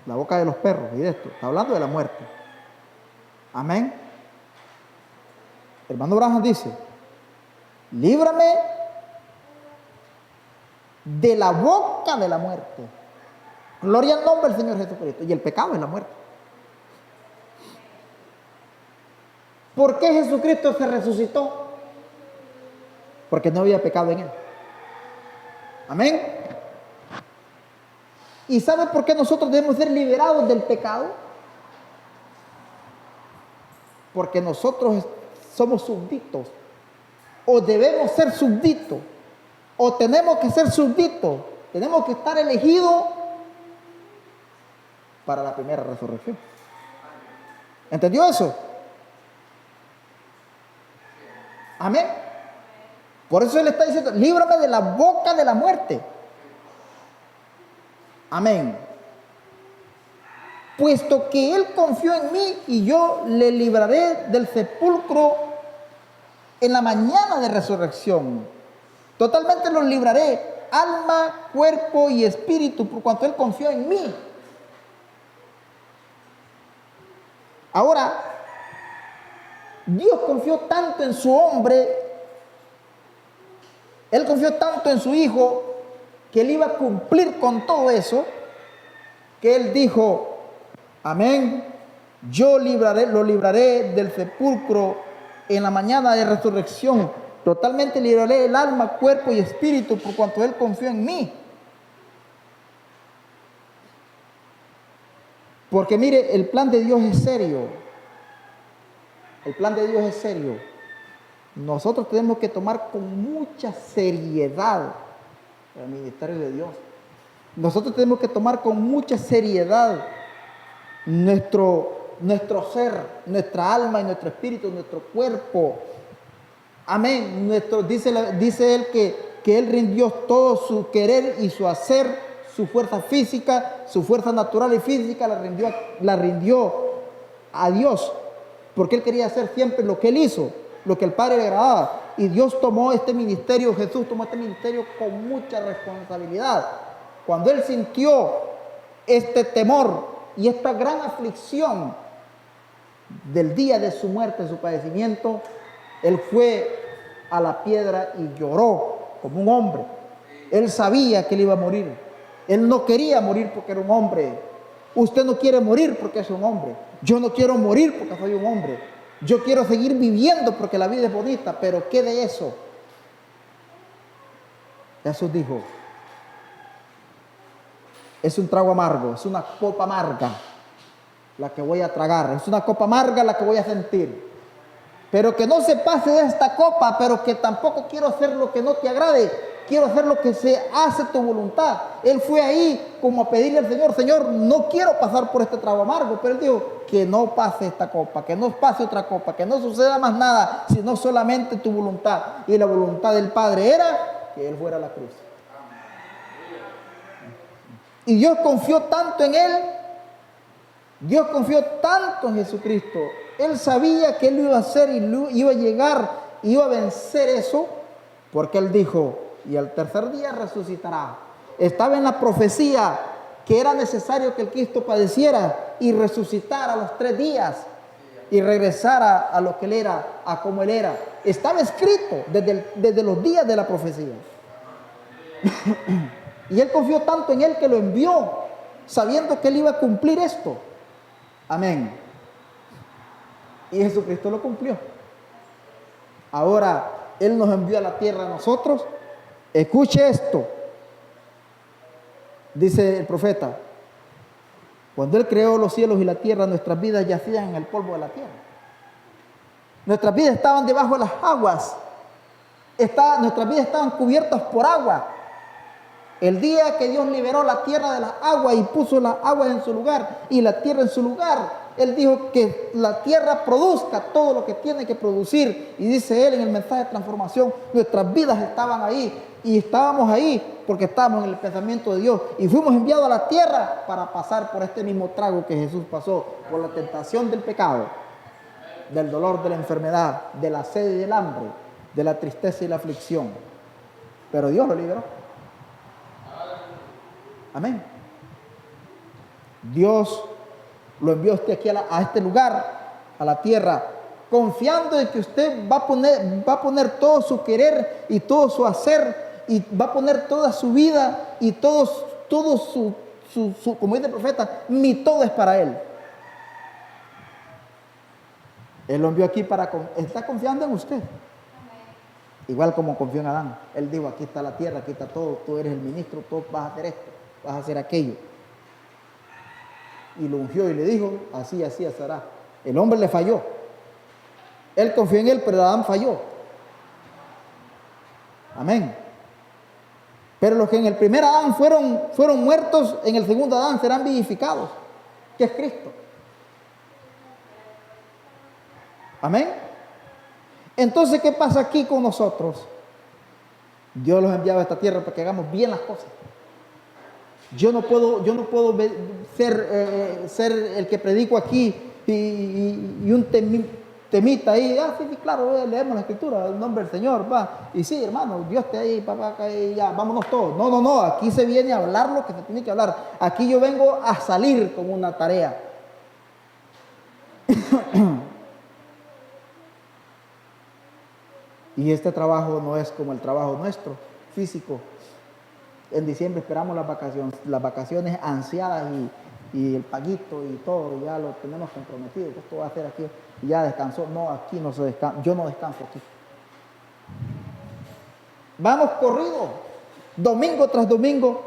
La boca de los perros y de esto. Está hablando de la muerte. Amén. Hermano Branham dice, líbrame de la boca de la muerte. Gloria al nombre del Señor Jesucristo. Y el pecado es la muerte. ¿Por qué Jesucristo se resucitó? Porque no había pecado en Él. Amén. ¿Y sabe por qué nosotros debemos ser liberados del pecado? Porque nosotros somos súbditos, o debemos ser súbditos, o tenemos que ser súbditos, tenemos que estar elegidos para la primera resurrección. ¿Entendió eso? Amén. Por eso Él está diciendo, líbrame de la boca de la muerte. Amén. Puesto que Él confió en mí y yo le libraré del sepulcro en la mañana de resurrección. Totalmente lo libraré, alma, cuerpo y espíritu, por cuanto Él confió en mí. Ahora, Dios confió tanto en su hombre, Él confió tanto en su Hijo, que Él iba a cumplir con todo eso, que Él dijo, amén, yo lo libraré del sepulcro en la mañana de resurrección. Totalmente libraré el alma, cuerpo y espíritu, por cuanto Él confió en mí. Porque mire, el plan de Dios es serio. El plan de Dios es serio. Nosotros tenemos que tomar con mucha seriedad el ministerio de Dios. Nosotros tenemos que tomar con mucha seriedad nuestro ser, nuestra alma y nuestro espíritu, nuestro cuerpo. Amén. Dice Él que Él rindió todo su querer y su hacer, su fuerza física, su fuerza natural y física, la rindió a Dios, porque Él quería hacer siempre lo que Él hizo, lo que el Padre le agradaba. Y Dios tomó este ministerio, Jesús tomó este ministerio con mucha responsabilidad. Cuando Él sintió este temor y esta gran aflicción del día de su muerte, su padecimiento, Él fue a la piedra y lloró como un hombre. Él sabía que Él iba a morir. Él no quería morir porque era un hombre. Usted no quiere morir porque es un hombre. Yo no quiero morir porque soy un hombre. Yo quiero seguir viviendo porque la vida es bonita, pero ¿qué de eso? Jesús dijo, es un trago amargo, es una copa amarga la que voy a tragar, es una copa amarga la que voy a sentir. Pero que no se pase de esta copa, pero que tampoco quiero hacer lo que no te agrade, quiero hacer lo que se hace tu voluntad. Él fue ahí como a pedirle al Señor, Señor, no quiero pasar por este trago amargo, pero Él dijo, que no pase esta copa, que no pase otra copa, que no suceda más nada, sino solamente tu voluntad. Y la voluntad del Padre era que Él fuera a la cruz. Y Dios confió tanto en Él, Dios confió tanto en Jesucristo. Él sabía que Él lo iba a hacer y iba a llegar, iba a vencer eso, porque Él dijo, y al tercer día resucitará. Estaba en la profecía que era necesario que el Cristo padeciera y resucitara a los 3 días y regresara a lo que Él era, a como Él era. Estaba escrito desde los días de la profecía. Y Él confió tanto en Él que lo envió, sabiendo que Él iba a cumplir esto. Amén. Y Jesucristo lo cumplió. Ahora Él nos envió a la tierra a nosotros. Escuche esto. Dice el profeta, cuando Él creó los cielos y la tierra, nuestras vidas yacían en el polvo de la tierra. Nuestras vidas estaban debajo de las aguas. Nuestras vidas estaban cubiertas por agua. El día que Dios liberó la tierra de las aguas y puso las aguas en su lugar y la tierra en su lugar, Él dijo que la tierra produzca todo lo que tiene que producir. Y dice Él en el mensaje de transformación, nuestras vidas estaban ahí. y estábamos ahí porque estábamos en el pensamiento de Dios y fuimos enviados a la tierra para pasar por este mismo trago que Jesús pasó, por la tentación del pecado, del dolor, de la enfermedad, de la sed y del hambre, de la tristeza y la aflicción. Pero Dios lo liberó. Amén. Dios lo envió a usted aquí a este lugar, a la tierra, confiando en que usted va a poner todo su querer y todo su hacer, y va a poner toda su vida y todo su, como dice el profeta, mi todo es para Él. Él lo envió aquí está confiando en usted. Igual como confió en Adán. Él dijo, aquí está la tierra, aquí está todo, tú eres el ministro, tú vas a hacer esto, vas a hacer aquello. Y lo ungió y le dijo, así, así será. El hombre le falló. Él confió en él, pero Adán falló. Amén. Pero los que en el primer Adán fueron muertos, en el segundo Adán serán vivificados, que es Cristo. Amén. Entonces, ¿qué pasa aquí con nosotros? Dios los ha enviado a esta tierra para que hagamos bien las cosas. Yo no puedo ser el que predico aquí y un temita ahí. Sí, claro, leemos la escritura, el nombre del Señor, va. Y sí, hermano, Dios te ahí, papá, ya, vámonos todos. No, aquí se viene a hablar lo que se tiene que hablar. Aquí yo vengo a salir con una tarea. Y este trabajo no es como el trabajo nuestro, físico. En diciembre esperamos las vacaciones ansiadas y el paguito y todo, ya lo tenemos comprometido. Esto va a hacer aquí, y ya descansó. No, aquí no se descansa, yo no descanso aquí. Vamos corrido, domingo tras domingo,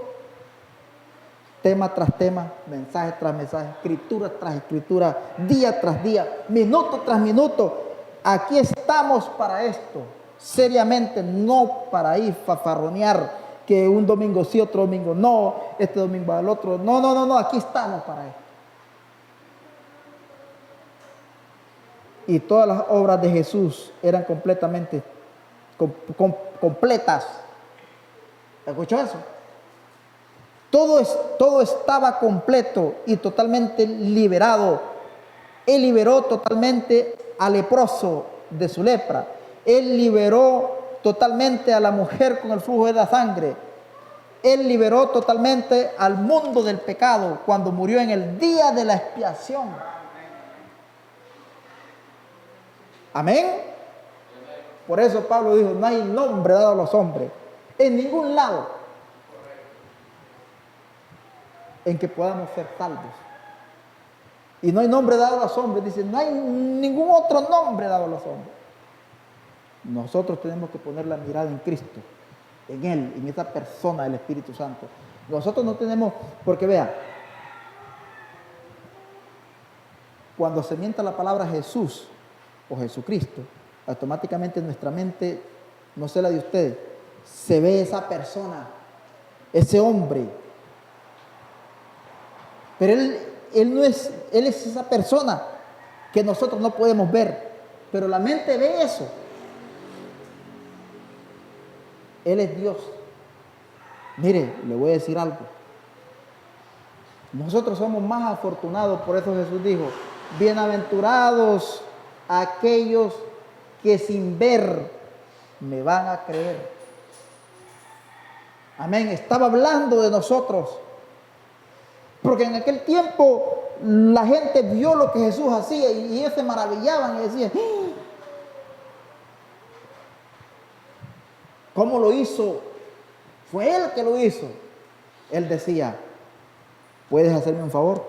tema tras tema, mensaje tras mensaje, escritura tras escritura, día tras día, minuto tras minuto. Aquí estamos para esto. Seriamente, no para ir fafarronear que un domingo sí, otro domingo no, este domingo al otro. No, aquí estamos para esto. Y todas las obras de Jesús eran completamente completas. ¿Escuchó eso? Todo estaba completo y totalmente liberado. Él liberó totalmente al leproso de su lepra. Él liberó totalmente a la mujer con el flujo de la sangre. Él liberó totalmente al mundo del pecado cuando murió en el día de la expiación. Amén. Por eso Pablo dijo, no hay nombre dado a los hombres en ningún lado en que podamos ser salvos. Y no hay nombre dado a los hombres, dice, no hay ningún otro nombre dado a los hombres. Nosotros tenemos que poner la mirada en Cristo, en Él, en esa persona del Espíritu Santo. Nosotros no tenemos, porque vea, cuando se mienta la palabra Jesús o Jesucristo, automáticamente en nuestra mente, no sé la de ustedes, se ve esa persona, ese hombre. Pero Él es esa persona que nosotros no podemos ver, pero la mente ve eso. Él es Dios. Mire, le voy a decir algo. Nosotros somos más afortunados, por eso Jesús dijo, bienaventurados aquellos que sin ver me van a creer. Amén. Estaba hablando de nosotros. Porque en aquel tiempo la gente vio lo que Jesús hacía y ellos se maravillaban y decían, ¿cómo lo hizo? Fue Él que lo hizo. Él decía, ¿puedes hacerme un favor?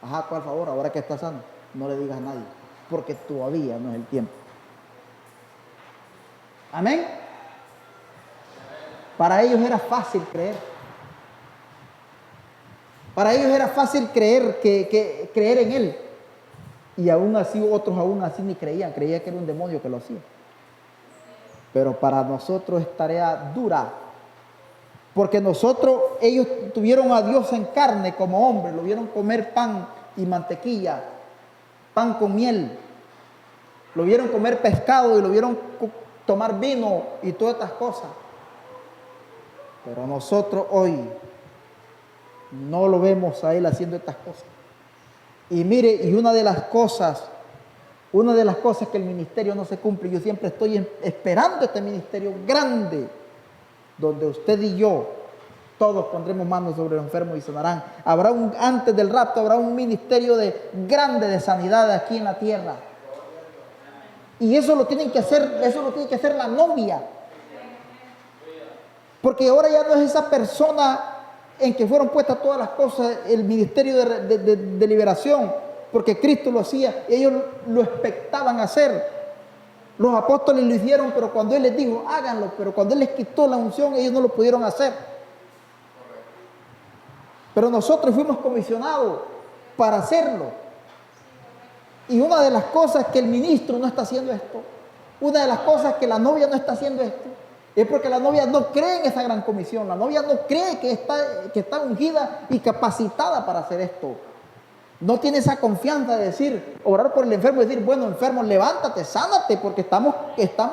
Ajá, ¿cuál favor? Ahora que estás sano, no le digas a nadie, porque todavía no es el tiempo. Amén. Para ellos era fácil creer. Para ellos era fácil creer en Él. Y aún así, otros aún así ni creían que era un demonio que lo hacía. Pero para nosotros es tarea dura. Porque ellos tuvieron a Dios en carne como hombre, lo vieron comer pan y mantequilla, pan con miel. Lo vieron comer pescado y lo vieron tomar vino y todas estas cosas. Pero nosotros hoy no lo vemos a él haciendo estas cosas. Y mire, y una de las cosas que el ministerio no se cumple, yo siempre estoy esperando este ministerio grande, donde usted y yo, todos pondremos manos sobre los enfermos y sanarán. Antes del rapto, habrá un ministerio grande de sanidad aquí en la tierra. Y eso lo tiene que hacer la novia. Porque ahora ya no es esa persona en que fueron puestas todas las cosas, el ministerio de liberación, porque Cristo lo hacía, ellos lo expectaban hacer. Los apóstoles lo hicieron, pero cuando Él les dijo, háganlo, pero cuando Él les quitó la unción, ellos no lo pudieron hacer. Pero nosotros fuimos comisionados para hacerlo. Y una de las cosas que el ministro no está haciendo esto, una de las cosas que la novia no está haciendo esto, es porque la novia no cree en esa gran comisión. La novia no cree que está ungida y capacitada para hacer esto. No tiene esa confianza de decir, orar por el enfermo y decir, bueno, enfermo, levántate, sánate, porque estamos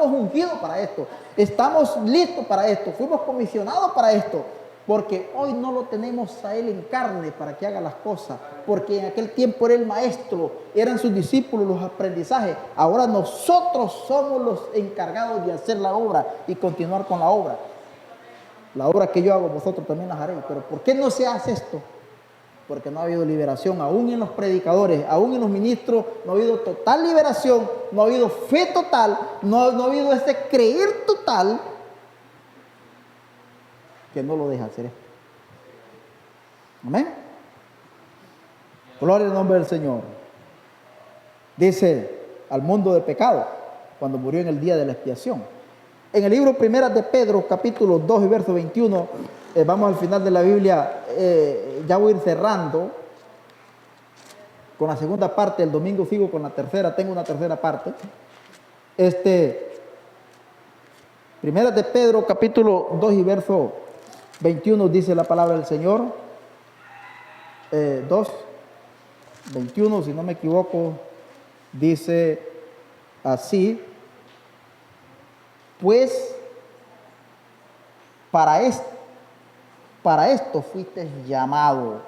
ungidos para esto. Estamos listos para esto. Fuimos comisionados para esto. Porque hoy no lo tenemos a Él en carne para que haga las cosas. Porque en aquel tiempo era el maestro, eran sus discípulos los aprendizajes. Ahora nosotros somos los encargados de hacer la obra y continuar con la obra. La obra que yo hago, vosotros también las haréis. Pero ¿por qué no se hace esto? Porque no ha habido liberación, aún en los predicadores, aún en los ministros, no ha habido total liberación, no ha habido fe total, no ha habido ese creer total que no lo deja hacer esto. Amén. Gloria al nombre del Señor. Dice al mundo de pecado, cuando murió en el día de la expiación. En el libro Primera de Pedro, capítulo 2 y verso 21, vamos al final de la Biblia, ya voy a ir cerrando con la segunda parte, el domingo sigo con la tercera, tengo una tercera parte. Primera de Pedro, capítulo 2 y verso 21, dice la palabra del Señor, 2, 21, si no me equivoco, dice así, pues para esto fuiste llamado.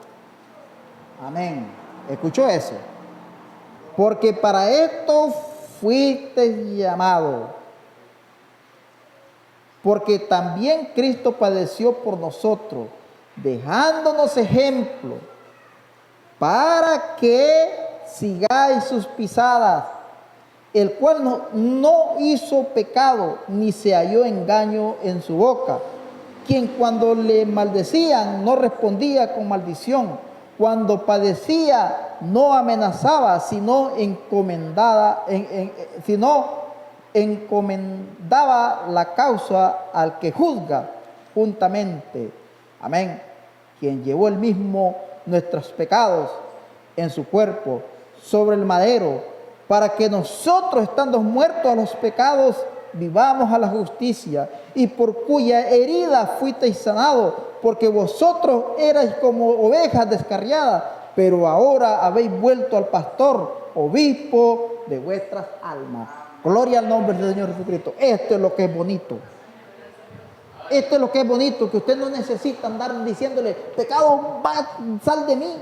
Amén. ¿Escuchó eso? Porque para esto fuiste llamado. Porque también Cristo padeció por nosotros, dejándonos ejemplo, para que sigáis sus pisadas, el cual no hizo pecado, ni se halló engaño en su boca, quien cuando le maldecían no respondía con maldición, cuando padecía no amenazaba, sino encomendaba la causa al que juzga juntamente. Amén. Quien llevó el mismo nuestros pecados en su cuerpo sobre el madero, para que nosotros, estando muertos a los pecados, vivamos a la justicia, y por cuya herida fuisteis sanados, porque vosotros erais como ovejas descarriadas, pero ahora habéis vuelto al pastor, obispo de vuestras almas. Gloria al nombre del Señor Jesucristo. Esto es lo que es bonito. Esto es lo que es bonito, que usted no necesita andar diciéndole, pecado, sal de mí.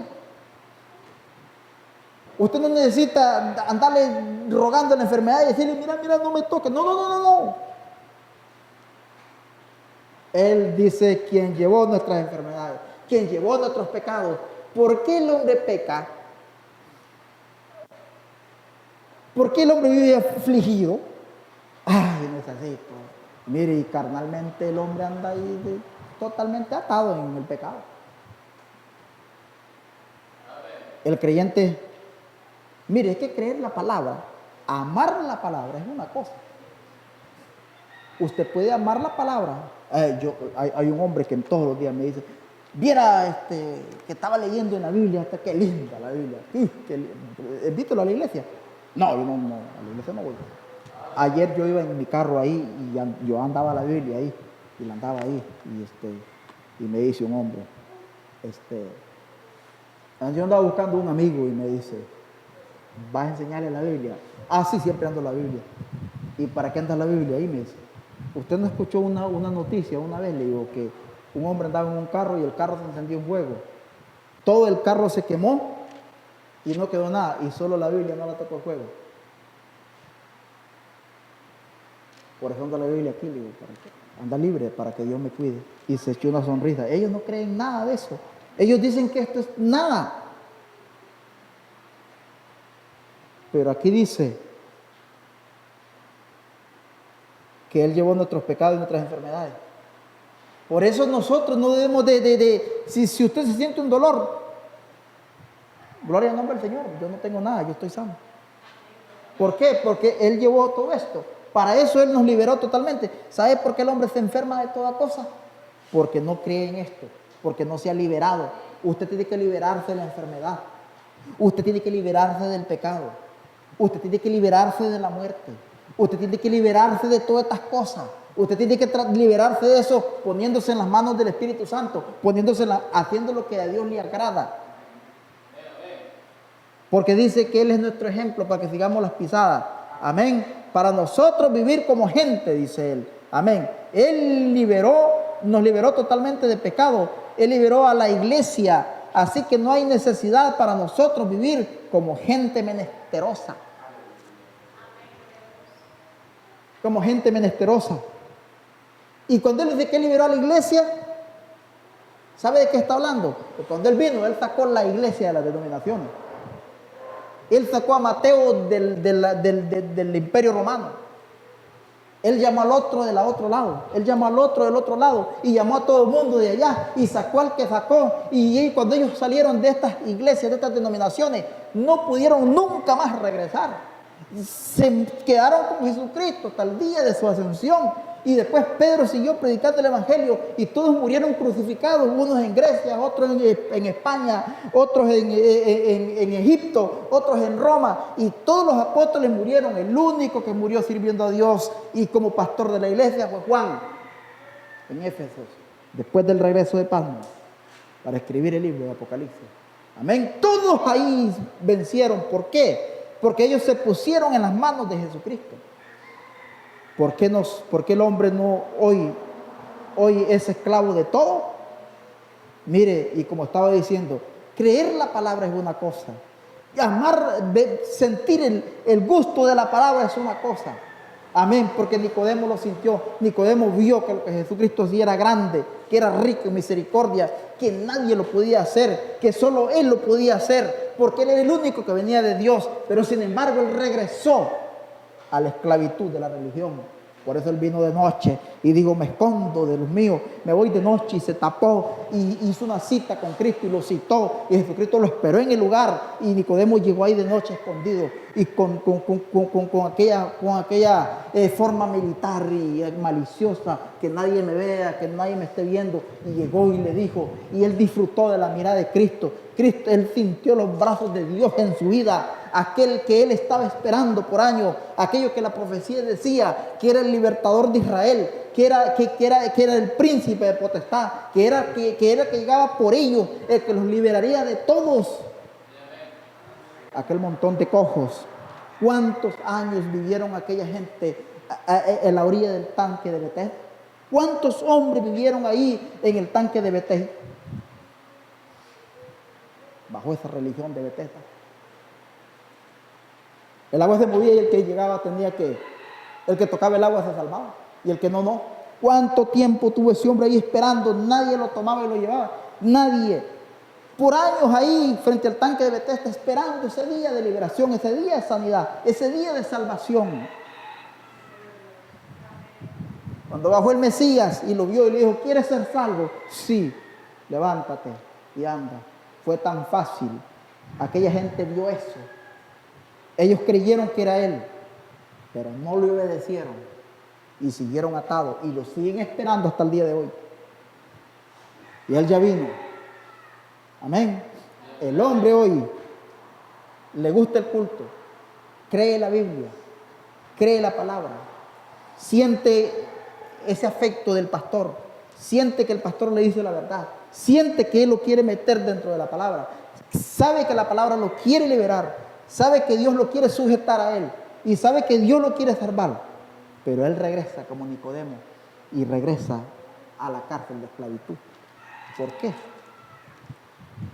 Usted no necesita andarle rogando la enfermedad y decirle, mira, no me toques. No. Él dice, quien llevó nuestras enfermedades, quien llevó nuestros pecados. ¿Por qué el hombre peca? ¿Por qué el hombre vive afligido? Ay, necesito. Mire, y carnalmente el hombre anda ahí totalmente atado en el pecado. El creyente, mire, es que creer la palabra, amar la palabra es una cosa. Usted puede amar la palabra. Hay un hombre que todos los días me dice, viera que estaba leyendo en la Biblia, hasta qué linda la Biblia. ¿Invítalo a la iglesia? No, yo no, a la iglesia no voy. Ayer yo iba en mi carro ahí y yo andaba la Biblia ahí, y la andaba ahí, y me dice un hombre, yo andaba buscando un amigo y me dice, ¿vas a enseñarle la Biblia? Ah, sí, siempre ando la Biblia. ¿Y para qué anda la Biblia ahí? Me dice, ¿usted no escuchó una noticia una vez? Le digo Un hombre andaba en un carro y el carro se encendió en fuego. Todo el carro se quemó y no quedó nada, y solo la Biblia no la tocó el fuego. Por eso anda la Biblia aquí, le digo, anda libre para que Dios me cuide. Y se echó una sonrisa. Ellos no creen nada de eso. Ellos dicen que esto es nada. Pero aquí dice que Él llevó nuestros pecados y nuestras enfermedades. Por eso nosotros no debemos si usted se siente un dolor, gloria al nombre del Señor, yo no tengo nada, yo estoy sano. ¿Por qué? Porque Él llevó todo esto. Para eso Él nos liberó totalmente. ¿Sabe por qué el hombre se enferma de toda cosa? Porque no cree en esto, porque no se ha liberado. Usted tiene que liberarse de la enfermedad. Usted tiene que liberarse del pecado. Usted tiene que liberarse de la muerte. Usted tiene que liberarse de todas estas cosas. Usted tiene que liberarse de eso poniéndose en las manos del Espíritu Santo, haciendo lo que a Dios le agrada. Porque dice que Él es nuestro ejemplo para que sigamos las pisadas. Amén. Para nosotros vivir como gente, dice Él. Amén. Él nos liberó totalmente de pecado. Él liberó a la iglesia. Así que no hay necesidad para nosotros vivir como gente menesterosa. Como gente menesterosa. Y cuando Él dice que Él liberó a la iglesia, ¿sabe de qué está hablando? Porque cuando Él vino, Él sacó la iglesia de las denominaciones. Él sacó a Mateo del Imperio Romano. Él llamó al otro del otro lado. Él llamó al otro del otro lado. Y llamó a todo el mundo de allá. Y sacó al que sacó. Y cuando ellos salieron de estas iglesias, de estas denominaciones, no pudieron nunca más regresar. Se quedaron con Jesucristo hasta el día de su ascensión. Y después Pedro siguió predicando el Evangelio y todos murieron crucificados, unos en Grecia, otros en España, otros en Egipto, otros en Roma, y todos los apóstoles murieron. El único que murió sirviendo a Dios y como pastor de la iglesia fue Juan, en Éfeso, después del regreso de Pablo, para escribir el libro de Apocalipsis. Amén. Todos ahí vencieron. ¿Por qué? Porque ellos se pusieron en las manos de Jesucristo. ¿Por qué el hombre no hoy es esclavo de todo? Mire, y como estaba diciendo, creer la palabra es una cosa. Sentir el gusto de la palabra es una cosa. Amén, porque Nicodemo lo sintió. Nicodemo vio que lo que Jesucristo hacía era grande, que era rico en misericordia, que nadie lo podía hacer, que solo Él lo podía hacer, porque Él era el único que venía de Dios. Pero sin embargo, Él regresó a la esclavitud de la religión. Por eso Él vino de noche y dijo, me escondo de los míos, me voy de noche, y se tapó y hizo una cita con Cristo y lo citó, y Jesucristo lo esperó en el lugar, y Nicodemo llegó ahí de noche escondido y con aquella forma militar y maliciosa, que nadie me vea, que nadie me esté viendo, y llegó y le dijo, y él disfrutó de la mirada de Cristo. Él sintió los brazos de Dios en su vida, aquel que él estaba esperando por años, aquello que la profecía decía, que era el libertador de Israel, que era el príncipe de potestad, que era que llegaba por ellos, el que los liberaría de todos. Aquel montón de cojos. ¿Cuántos años vivieron aquella gente en la orilla del tanque de Betesda? ¿Cuántos hombres vivieron ahí en el tanque de Betesda? Bajo esa religión de Betesda. El agua se movía y el que llegaba el que tocaba el agua se salvaba, y el que no. ¿Cuánto tiempo tuvo ese hombre ahí esperando? Nadie lo tomaba y lo llevaba. Nadie. Por años ahí frente al tanque de Betesda, esperando ese día de liberación, ese día de sanidad, ese día de salvación. Cuando bajó el Mesías y lo vio y le dijo, ¿quieres ser salvo? Sí, levántate y anda. Fue tan fácil. Aquella gente vio eso. Ellos creyeron que era Él, pero no le obedecieron y siguieron atados y lo siguen esperando hasta el día de hoy. Y Él ya vino. Amén. El hombre hoy le gusta el culto, cree la Biblia, cree la palabra, siente ese afecto del pastor, siente que el pastor le dice la verdad, siente que Él lo quiere meter dentro de la palabra, sabe que la palabra lo quiere liberar, sabe que Dios lo quiere sujetar a Él y sabe que Dios lo quiere salvar, pero Él regresa como Nicodemo y regresa a la cárcel de esclavitud. ¿Por qué?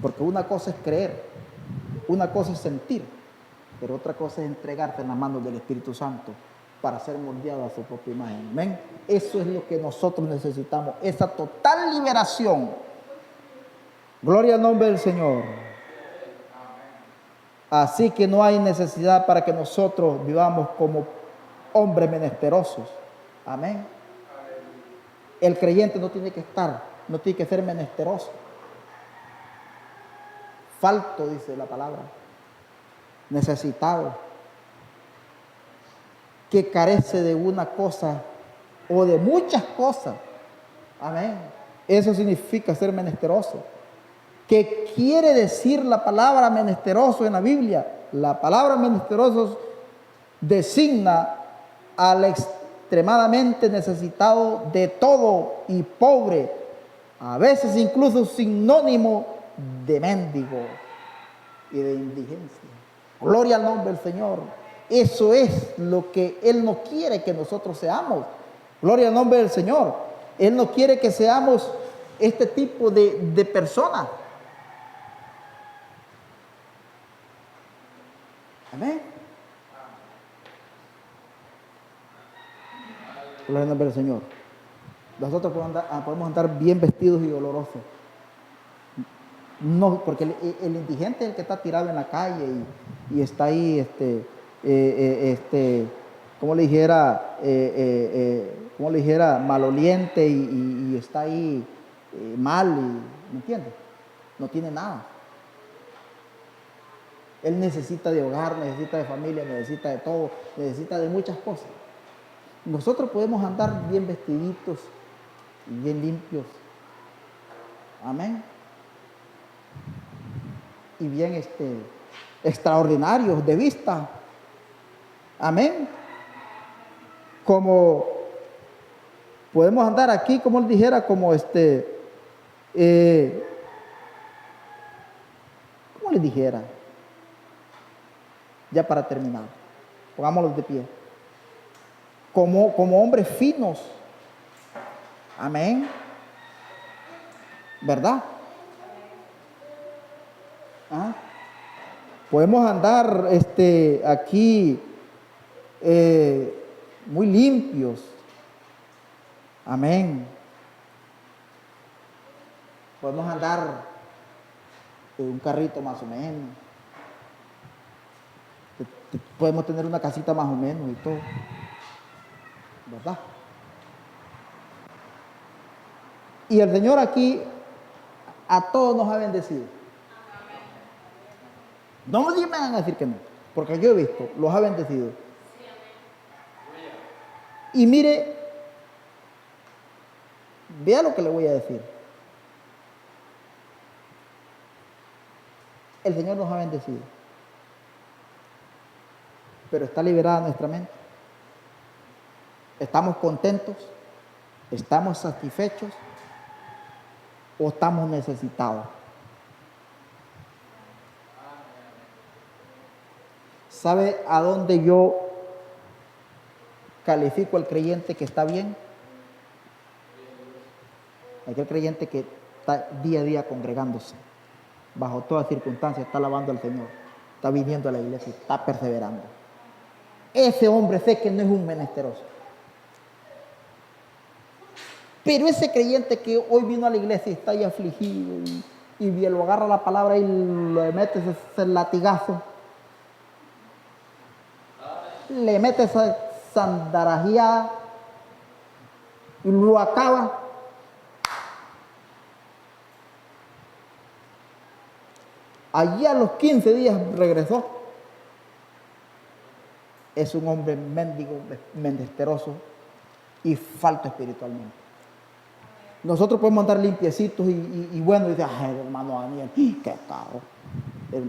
Porque una cosa es creer, una cosa es sentir, pero otra cosa es entregarte en las manos del Espíritu Santo para ser moldeado a su propia imagen. ¿Amén? Eso es lo que nosotros necesitamos, esa total liberación. Gloria al nombre del Señor. Así que no hay necesidad para que nosotros vivamos como hombres menesterosos. Amén. El creyente no tiene que ser menesteroso. Falto, dice la palabra. Necesitado. Que carece de una cosa o de muchas cosas. Amén. Eso significa ser menesteroso. ¿Qué quiere decir la palabra menesteroso en la Biblia? La palabra menesteroso designa al extremadamente necesitado de todo y pobre, a veces incluso sinónimo de mendigo y de indigencia. Gloria al nombre del Señor. Eso es lo que Él no quiere que nosotros seamos. Gloria al nombre del Señor. Él no quiere que seamos este tipo de personas. Amén. Gloria al nombre del Señor. Nosotros podemos andar bien vestidos y olorosos. No, porque el indigente es el que está tirado en la calle y está ahí, como le dijera, maloliente y está ahí mal, ¿me entiendes? No tiene nada. Él necesita de hogar, necesita de familia, necesita de todo, necesita de muchas cosas. Nosotros podemos andar bien vestiditos y bien limpios. Amén. Y bien extraordinarios de vista. Amén. Como podemos andar aquí, como él dijera, como ¿cómo les dijera? Ya para terminar, pongámoslos de pie. Como hombres finos. Amén. ¿Verdad? ¿Ah? Podemos andar aquí muy limpios. Amén. Podemos andar en un carrito más o menos. Podemos tener una casita más o menos y todo. ¿Verdad? Y el Señor aquí a todos nos ha bendecido. No me van a decir que no, porque yo he visto, los ha bendecido. Y mire, vea lo que le voy a decir. El Señor nos ha bendecido, pero está liberada nuestra mente. ¿Estamos contentos? ¿Estamos satisfechos? ¿O estamos necesitados? ¿Sabe a dónde yo califico al creyente que está bien? Aquel creyente que está día a día congregándose, bajo todas circunstancias, está alabando al Señor, está viniendo a la iglesia, está perseverando. Ese hombre sé que no es un menesteroso. Pero ese creyente que hoy vino a la iglesia y está ahí afligido y lo agarra la palabra y le mete ese latigazo, le mete esa sandarajeada y lo acaba. Allí a los 15 días regresó. Es un hombre mendigo, menesteroso y falto espiritualmente. Nosotros podemos andar limpiecitos y bueno, y dice, ay, hermano Daniel, qué carro,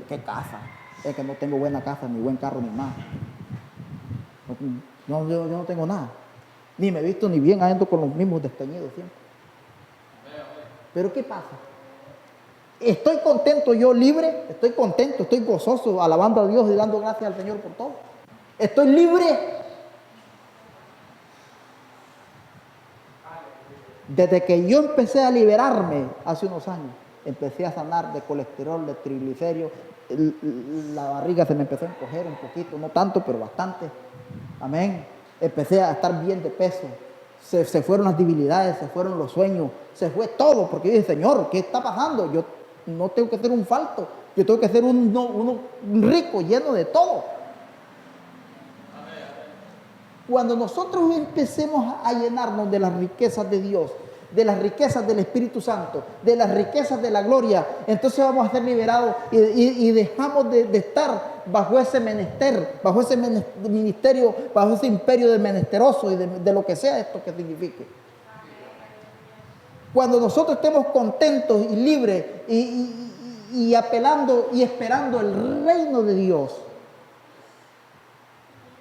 qué casa. Es que no tengo buena casa, ni buen carro, ni nada. Yo no tengo nada. Ni me he visto ni bien, ando con los mismos desteñidos siempre. Pero ¿qué pasa? Estoy contento yo libre, estoy contento, estoy gozoso, alabando a Dios y dando gracias al Señor por todo. Estoy libre. Desde que yo empecé a liberarme hace unos años, empecé a sanar de colesterol, de triglicéridos, la barriga se me empezó a encoger un poquito, no tanto, pero bastante. Amén. Empecé a estar bien de peso. Se fueron las debilidades, se fueron los sueños, se fue todo, porque yo dije, Señor, ¿qué está pasando? Yo no tengo que ser un falto, yo tengo que ser uno rico, lleno de todo. Cuando nosotros empecemos a llenarnos de las riquezas de Dios, de las riquezas del Espíritu Santo, de las riquezas de la gloria, entonces vamos a ser liberados y dejamos de estar bajo ese menester, bajo ese ministerio, bajo ese imperio de menesteroso y de lo que sea esto que signifique. Cuando nosotros estemos contentos y libres y apelando y esperando el reino de Dios,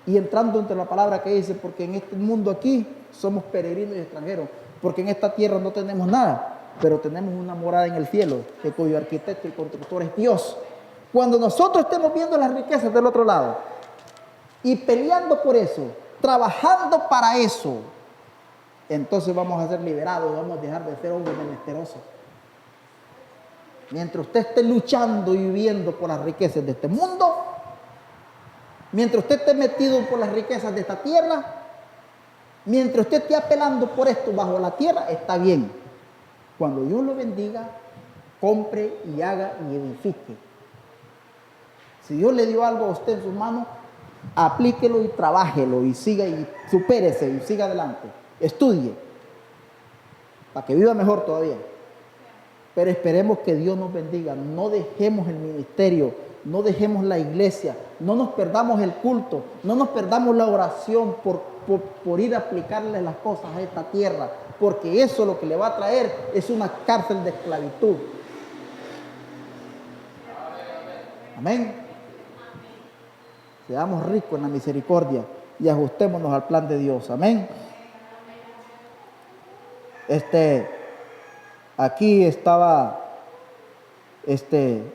y entrando entre la palabra que dice, porque en este mundo aquí somos peregrinos y extranjeros, porque en esta tierra no tenemos nada, pero tenemos una morada en el cielo, que cuyo arquitecto y constructor es Dios. Cuando nosotros estemos viendo las riquezas del otro lado y peleando por eso, trabajando para eso, entonces vamos a ser liberados, vamos a dejar de ser hombres menesterosos. Mientras usted esté luchando y viviendo por las riquezas de este mundo, mientras usted esté metido por las riquezas de esta tierra, mientras usted esté apelando por esto bajo la tierra, está bien. Cuando Dios lo bendiga, compre y haga y edifique. Si Dios le dio algo a usted en sus manos, aplíquelo y trabájelo y siga y supérese y siga adelante. Estudie para que viva mejor todavía. Pero esperemos que Dios nos bendiga. No dejemos el ministerio, no dejemos la iglesia, no nos perdamos el culto, no nos perdamos la oración por ir a aplicarle las cosas a esta tierra, porque eso lo que le va a traer es una cárcel de esclavitud. Amén. Seamos ricos en la misericordia y ajustémonos al plan de Dios. Amén. Aquí estaba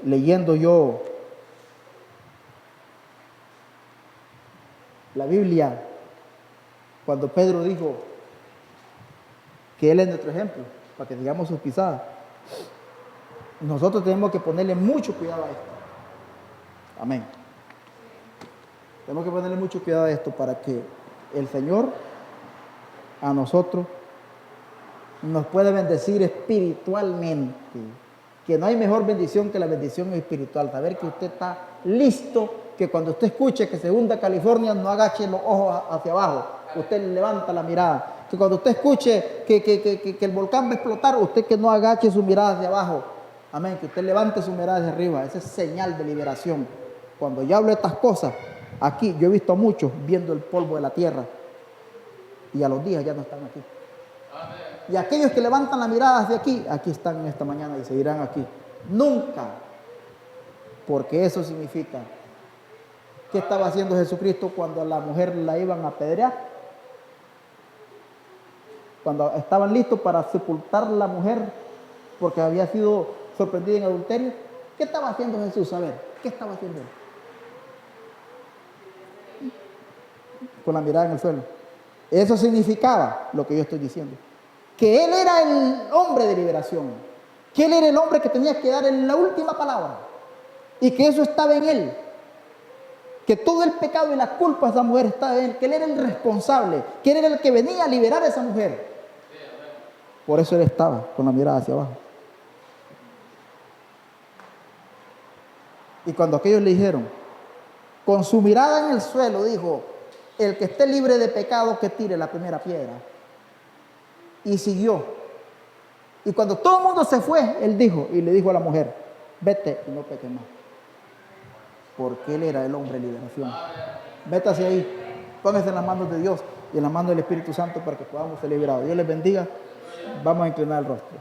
leyendo yo la Biblia cuando Pedro dijo que Él es nuestro ejemplo, para que sigamos sus pisadas. Nosotros tenemos que ponerle mucho cuidado a esto. Amén. Tenemos que ponerle mucho cuidado a esto para que el Señor a nosotros nos pueda bendecir espiritualmente. Que no hay mejor bendición que la bendición espiritual. Saber que usted está listo, que cuando usted escuche que se hunda California, no agache los ojos hacia abajo. Usted levanta la mirada. Que cuando usted escuche que el volcán va a explotar, usted que no agache su mirada hacia abajo. Amén. Que usted levante su mirada hacia arriba. Esa es señal de liberación. Cuando yo hablo de estas cosas, aquí yo he visto a muchos viendo el polvo de la tierra. Y a los días ya no están aquí. Y aquellos que levantan la mirada hacia aquí, aquí están en esta mañana y seguirán aquí. Nunca. Porque eso significa. ¿Qué estaba haciendo Jesucristo cuando a la mujer la iban a apedrear? Cuando estaban listos para sepultar a la mujer porque había sido sorprendida en adulterio. ¿Qué estaba haciendo Jesús? A ver, ¿qué estaba haciendo él? Con la mirada en el suelo. Eso significaba lo que yo estoy diciendo. Que Él era el hombre de liberación. Que Él era el hombre que tenía que dar la última palabra. Y que eso estaba en Él. Que todo el pecado y la culpa de esa mujer estaba en Él. Que Él era el responsable. Que Él era el que venía a liberar a esa mujer. Por eso Él estaba con la mirada hacia abajo. Y cuando aquellos le dijeron, con su mirada en el suelo, dijo, el que esté libre de pecado, que tire la primera piedra. Y siguió. Y cuando todo el mundo se fue, él dijo, y le dijo a la mujer, vete y no peques más. Porque él era el hombre de liberación. Vete hacia ahí, póngase en las manos de Dios y en las manos del Espíritu Santo para que podamos ser liberados. Dios les bendiga. Vamos a inclinar el rostro.